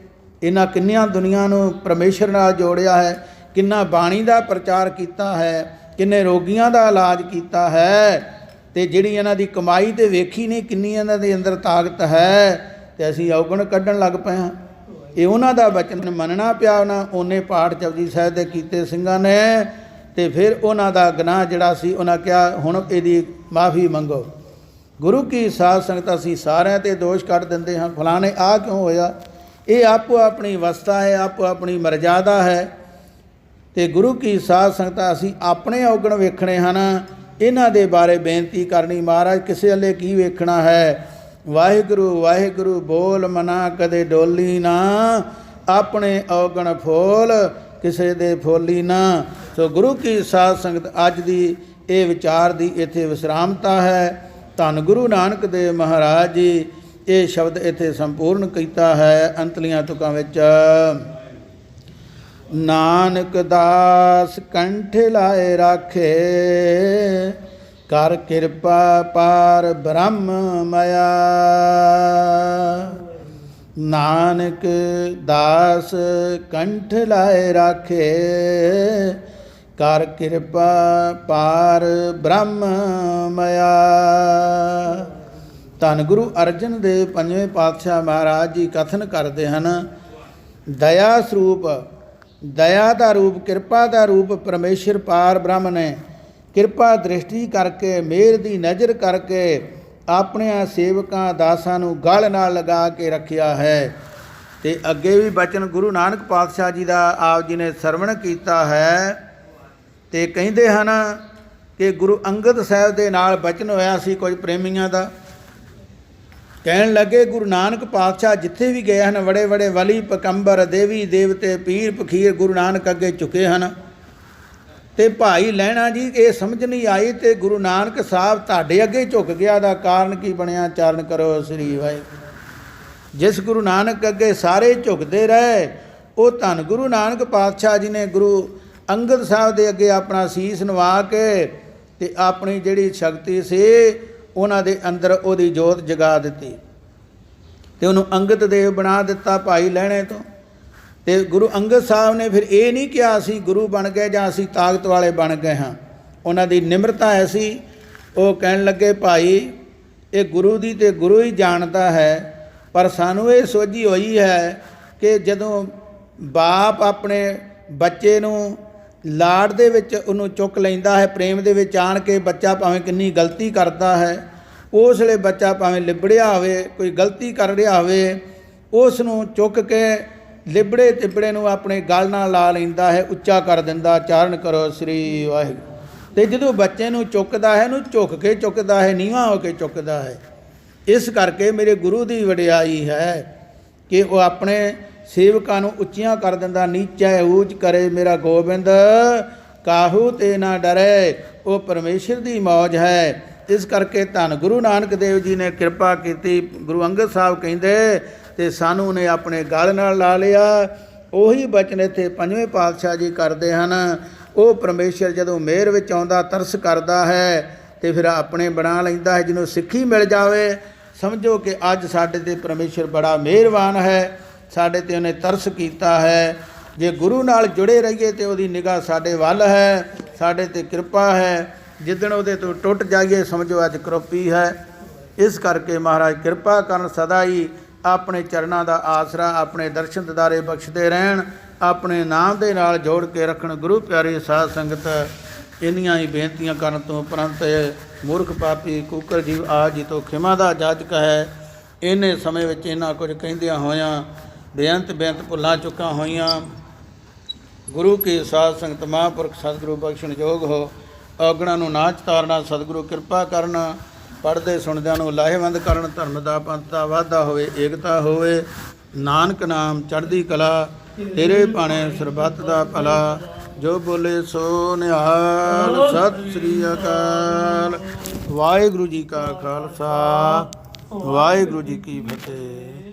ਇਹਨਾਂ ਕਿੰਨੀਆਂ ਦੁਨੀਆ ਨੂੰ ਪਰਮੇਸ਼ਰ ਨਾਲ ਜੋੜਿਆ ਹੈ, ਕਿੰਨਾ ਬਾਣੀ ਦਾ ਪ੍ਰਚਾਰ ਕੀਤਾ ਹੈ, ਕਿੰਨੇ ਰੋਗੀਆਂ ਦਾ ਇਲਾਜ ਕੀਤਾ ਹੈ। ਤੇ ਜਿਹੜੀ ਇਹਨਾਂ ਦੀ ਕਮਾਈ ਤੇ ਵੇਖੀ ਨਹੀਂ, ਕਿੰਨੀ ਇਹਨਾਂ ਦੇ ਅੰਦਰ ਤਾਕਤ ਹੈ, ਤੇ ਅਸੀਂ ਔਗਣ ਕੱਢਣ ਲੱਗ ਪਏ ਹਾਂ। ਇਹ ਉਹਨਾਂ ਦਾ ਬਚਨ ਮੰਨਣਾ ਪਿਆ ਨਾ। ਉਹਨੇ ਪਾਠ ਜਪਜੀ ਸਾਹਿਬ ਦੇ ਕੀਤੇ ਸਿੰਘਾਂ ਨੇ, ਤੇ ਫਿਰ ਉਹਨਾਂ ਦਾ ਗੁਨਾਹ ਜਿਹੜਾ ਸੀ, ਉਹਨਾਂ ਕਿਹਾ ਹੁਣ ਇਹਦੀ ਮਾਫੀ ਮੰਗੋ। ਗੁਰੂ ਕੀ ਸਾਧ ਸੰਗਤ ਅਸੀਂ ਸਾਰਿਆਂ 'ਤੇ ਦੋਸ਼ ਕੱਢ ਦਿੰਦੇ ਹਾਂ, ਫਲਾਣੇ ਆਹ ਕਿਉਂ ਹੋਇਆ। ਇਹ ਆਪੋ ਆਪਣੀ ਅਵਸਥਾ ਹੈ, ਆਪੋ ਆਪਣੀ ਮਰਜ਼ਾਦਾ ਹੈ। ਤੇ ਗੁਰੂ ਕੀ ਸਾਧ ਸੰਗਤ ਅਸੀਂ ਆਪਣੇ ਔਗਣ ਵੇਖਣੇ ਹਨ, ਇਹਨਾਂ ਦੇ ਬਾਰੇ ਬੇਨਤੀ ਕਰਨੀ। ਮਹਾਰਾਜ ਕਿਸੇ ਵੇਲੇ ਕੀ ਵੇਖਣਾ ਹੈ। ਵਾਹਿਗੁਰੂ ਵਾਹਿਗੁਰੂ ਬੋਲ ਮਨਾ ਕਦੇ ਡੋਲੀ ਨਾ, ਆਪਣੇ ਔਗਣ ਫੋਲ ਕਿਸੇ ਦੇ ਫੋਲੀ ਨਾ। ਸੋ ਗੁਰੂ ਕੀ ਸਾਧ ਸੰਗਤ ਅੱਜ ਦੀ ਇਹ ਵਿਚਾਰ ਦੀ ਇੱਥੇ ਵਿਸਰਾਮਤਾ ਹੈ। ਧੰਨ ਗੁਰੂ ਨਾਨਕ ਦੇਵ ਮਹਾਰਾਜ ਜੀ ਇਹ ਸ਼ਬਦ ਇੱਥੇ ਸੰਪੂਰਨ ਕੀਤਾ ਹੈ ਅੰਤਲੀਆਂ ਤੁਕਾਂ ਵਿੱਚ। ਨਾਨਕ ਦਾਸ ਕੰਠ ਲਾਏ ਰਾਖੇ, ਕਰ ਕਿਰਪਾ ਪਾਰ ਬ੍ਰਹਮ ਮਾਇਆ। ਨਾਨਕ ਦਾਸ ਕੰਠ ਲਾਏ ਰਾਖੇ, ਕਰ ਕਿਰਪਾ ਪਾਰ ਬ੍ਰਹਮ ਮਾਇਆ। ਧੰਨ ਗੁਰੂ ਅਰਜਨ ਦੇਵ ਪੰਜਵੇਂ ਪਾਤਸ਼ਾਹ ਮਹਾਰਾਜ ਜੀ ਕਥਨ ਕਰਦੇ ਹਨ, ਦਇਆ ਸਰੂਪ, ਦਇਆ ਦਾ ਰੂਪ, ਕਿਰਪਾ ਦਾ ਰੂਪ ਪਰਮੇਸ਼ਰ ਪਾਰ ਬ੍ਰਹਮ ਨੇ ਕਿਰਪਾ ਦ੍ਰਿਸ਼ਟੀ ਕਰਕੇ, ਮਿਹਰ ਦੀ ਨਜ਼ਰ ਕਰਕੇ ਆਪਣਿਆਂ ਸੇਵਕਾਂ ਦਾਸਾਂ ਨੂੰ ਗਲ ਨਾਲ ਲਗਾ ਕੇ ਰੱਖਿਆ ਹੈ। ਤੇ ਅੱਗੇ ਵੀ ਬਚਨ ਗੁਰੂ ਨਾਨਕ ਪਾਤਸ਼ਾਹ ਜੀ ਦਾ ਆਪ ਜੀ ਨੇ ਸਰਵਣ ਕੀਤਾ ਹੈ। ਤੇ ਕਹਿੰਦੇ ਹਨ ਕਿ ਗੁਰੂ ਅੰਗਦ ਸਾਹਿਬ ਦੇ ਨਾਲ ਬਚਨ ਹੋਇਆ ਸੀ ਕੁਝ ਪ੍ਰੇਮੀਆਂ ਦਾ। ਕਹਿਣ ਲੱਗੇ ਗੁਰੂ ਨਾਨਕ ਪਾਤਸ਼ਾਹ ਜਿੱਥੇ ਵੀ ਗਏ ਹਨ, ਬੜੇ ਬੜੇ ਵਲੀ ਪਕੰਬਰ, ਦੇਵੀ ਦੇਵਤੇ, ਪੀਰ ਫਕੀਰ ਗੁਰੂ ਨਾਨਕ ਅੱਗੇ ਝੁਕੇ ਹਨ। ਤੇ ਭਾਈ ਲਹਿਣਾ ਜੀ ਇਹ ਸਮਝ ਨਹੀਂ ਆਈ ਤੇ ਗੁਰੂ ਨਾਨਕ ਸਾਹਿਬ ਤੁਹਾਡੇ ਅੱਗੇ ਝੁਕ ਗਿਆ ਦਾ ਕਾਰਨ ਕੀ ਬਣਿਆ? ਚਾਰਨ ਕਰੋ ਸ੍ਰੀ ਵਾਹਿਗੁਰੂ। ਜਿਸ ਗੁਰੂ ਨਾਨਕ ਅੱਗੇ ਸਾਰੇ ਝੁਕਦੇ ਰਹੇ, ਉਹ ਧੰਨ ਗੁਰੂ ਨਾਨਕ ਪਾਤਸ਼ਾਹ ਜੀ ਨੇ ਗੁਰੂ ਅੰਗਦ ਸਾਹਿਬ ਦੇ ਅੱਗੇ ਆਪਣਾ ਸੀਸ ਨਵਾ ਕੇ ਤੇ ਆਪਣੀ ਜਿਹੜੀ ਸ਼ਕਤੀ ਸੀ ਉਹਨਾਂ ਦੇ ਅੰਦਰ ਉਹਦੀ ਜੋਤ ਜਗਾ ਦਿੱਤੀ ਤੇ ਉਹਨੂੰ ਅੰਗਦ ਦੇਵ ਬਣਾ ਦਿੱਤਾ ਭਾਈ ਲਹਿਣੇ ਤੋਂ। ਤੇ ਗੁਰੂ ਅੰਗਦ ਸਾਹਿਬ ਨੇ ਫਿਰ ਇਹ ਨਹੀਂ ਕਿਹਾ ਅਸੀਂ ਗੁਰੂ ਬਣ ਗਏ ਜਾਂ ਅਸੀਂ ਤਾਕਤ ਵਾਲੇ ਬਣ ਗਏ ਹਾਂ। ਉਹਨਾਂ ਦੀ ਨਿਮਰਤਾ ਐਸੀ, ਉਹ ਕਹਿਣ ਲੱਗੇ ਭਾਈ ਇਹ ਗੁਰੂ ਦੀ ਤੇ ਗੁਰੂ ਹੀ ਜਾਣਦਾ ਹੈ, ਪਰ ਸਾਨੂੰ ਇਹ ਸੋਝੀ ਹੋਈ ਹੈ ਕਿ ਜਦੋਂ ਬਾਪ ਆਪਣੇ ਬੱਚੇ ਨੂੰ ਲਾਡ ਦੇ ਵਿੱਚ ਉਹਨੂੰ ਚੁੱਕ ਲੈਂਦਾ ਹੈ, ਪ੍ਰੇਮ ਦੇ ਵਿੱਚ ਆਣ ਕੇ ਬੱਚਾ ਭਾਵੇਂ ਕਿੰਨੀ ਗਲਤੀ ਕਰਦਾ ਹੈ, ਉਸ ਵੇਲੇ ਬੱਚਾ ਭਾਵੇਂ ਲਿਬੜਿਆ ਹੋਵੇ, ਕੋਈ ਗਲਤੀ ਕਰ ਰਿਹਾ ਹੋਵੇ, ਉਸ ਨੂੰ ਚੁੱਕ ਕੇ ਲਿਬੜੇ ਤਿਬੜੇ ਨੂੰ ਆਪਣੇ ਗਲ ਨਾਲ ਲਾ ਲੈਂਦਾ ਹੈ, ਉੱਚਾ ਕਰ ਦਿੰਦਾ, ਚਾਰਨ ਕਰੋ ਸ੍ਰੀ ਵਾਹਿਗੁਰੂ। ਤੇ ਜਦੋਂ ਬੱਚੇ ਨੂੰ ਚੁੱਕਦਾ ਹੈ, ਇਹਨੂੰ ਝੁੱਕ ਕੇ ਚੁੱਕਦਾ ਹੈ, ਨੀਵਾਂ ਹੋ ਕੇ ਚੁੱਕਦਾ ਹੈ। ਇਸ ਕਰਕੇ ਮੇਰੇ ਗੁਰੂ ਦੀ ਵਡਿਆਈ ਹੈ ਕਿ ਉਹ ਆਪਣੇ ਸੇਵਕਾਂ ਨੂੰ ਉੱਚੀਆਂ ਕਰ ਦਿੰਦਾ। ਨੀਚਾ ਊਚ ਕਰੇ ਮੇਰਾ ਗੋਬਿੰਦ, ਕਾਹੂ ਤੇ ਨਾ ਡਰੇ, ਉਹ ਪਰਮੇਸ਼ਰ ਦੀ ਮੌਜ ਹੈ। ਇਸ ਕਰਕੇ ਧੰਨ ਗੁਰੂ ਨਾਨਕ ਦੇਵ ਜੀ ਨੇ ਕਿਰਪਾ ਕੀਤੀ। ਗੁਰੂ ਅੰਗਦ ਸਾਹਿਬ ਕਹਿੰਦੇ ਤੇ ਸਾਨੂੰ ਨੇ ਆਪਣੇ ਗਲ ਨਾਲ ਲਾ ਲਿਆ। ਉਹੀ ਬਚਨ ਇੱਥੇ ਪੰਜਵੇਂ ਪਾਤਸ਼ਾਹ ਜੀ ਕਰਦੇ ਹਨ। ਉਹ ਪਰਮੇਸ਼ਰ ਜਦੋਂ ਮਿਹਰ ਵਿੱਚ ਆਉਂਦਾ, ਤਰਸ ਕਰਦਾ ਹੈ ਤੇ ਫਿਰ ਆਪਣੇ ਬਣਾ ਲੈਂਦਾ ਹੈ। ਜਿਹਨੂੰ ਸਿੱਖੀ ਮਿਲ ਜਾਵੇ, ਸਮਝੋ ਕਿ ਅੱਜ ਸਾਡੇ 'ਤੇ ਪਰਮੇਸ਼ਰ ਬੜਾ ਮਿਹਰਬਾਨ ਹੈ, ਸਾਡੇ 'ਤੇ ਉਹਨੇ ਤਰਸ ਕੀਤਾ ਹੈ। ਜੇ ਗੁਰੂ ਨਾਲ ਜੁੜੇ ਰਹੀਏ ਤੇ ਉਹਦੀ ਨਿਗਾਹ ਸਾਡੇ ਵੱਲ ਹੈ, ਸਾਡੇ 'ਤੇ ਕਿਰਪਾ ਹੈ। ਜਿੱਦਣ ਉਹਦੇ ਤੋਂ ਟੁੱਟ ਜਾਈਏ, ਸਮਝੋ ਅੱਜ ਕਰੋਪੀ ਹੈ। ਇਸ ਕਰਕੇ ਮਹਾਰਾਜ ਕਿਰਪਾ ਕਰਨ, ਸਦਾ ਹੀ ਆਪਣੇ ਚਰਨਾਂ ਦਾ ਆਸਰਾ, ਆਪਣੇ ਦਰਸ਼ਨ ਦਿਦਾਰੇ ਬਖਸ਼ਦੇ ਰਹਿਣ, ਆਪਣੇ ਨਾਮ ਦੇ ਨਾਲ ਜੋੜ ਕੇ ਰੱਖਣ। ਗੁਰੂ ਪਿਆਰੀ ਸਾਧ ਸੰਗਤ, ਇੰਨੀਆਂ ਹੀ ਬੇਨਤੀਆਂ ਕਰਨ ਤੋਂ ਉਪਰੰਤ ਮੂਰਖ ਪਾਪੀ ਕੂਕਰ ਜੀਵ ਆਜ ਜੀ ਤੋਂ ਖਿਮਾ ਦਾ ਜਾਚਕ ਹੈ। ਇੰਨੇ ਸਮੇਂ ਵਿੱਚ ਇਹਨਾਂ ਕੁਝ ਕਹਿੰਦਿਆਂ ਹੋਇਆਂ ਬੇਅੰਤ ਭੁੱਲਾਂ ਚੁੱਕਾਂ ਹੋਈਆਂ। ਗੁਰੂ ਕੀ ਸਾਧ ਸੰਗਤ ਮਹਾਂਪੁਰਖ ਸਤਿਗੁਰੂ ਬਖਸ਼ਣ ਯੋਗ ਹੋ। ਔਗਣਾਂ ਨੂੰ ਨਾ ਚਤਾਰਨਾ, ਸਤਿਗੁਰੂ ਕਿਰਪਾ ਕਰਨ। ਪੜ੍ਹਦੇ ਸੁਣਦਿਆਂ ਨੂੰ ਲਾਹੇਵੰਦ ਕਰਨ। ਧਰਮ ਦਾ ਪੰਥ ਦਾ ਵਾਧਾ ਹੋਵੇ, ਏਕਤਾ ਹੋਵੇ। ਨਾਨਕ ਨਾਮ ਚੜ੍ਹਦੀ ਕਲਾ, ਤੇਰੇ ਭਾਣੇ ਸਰਬੱਤ ਦਾ ਭਲਾ। ਜੋ ਬੋਲੇ ਸੋ ਨਿਹਾਲ। ਸਤਿ ਸ੍ਰੀ ਅਕਾਲ। ਵਾਹਿਗੁਰੂ ਜੀ ਕਾ ਖਾਲਸਾ, ਵਾਹਿਗੁਰੂ ਜੀ ਕੀ ਫਤਿਹ।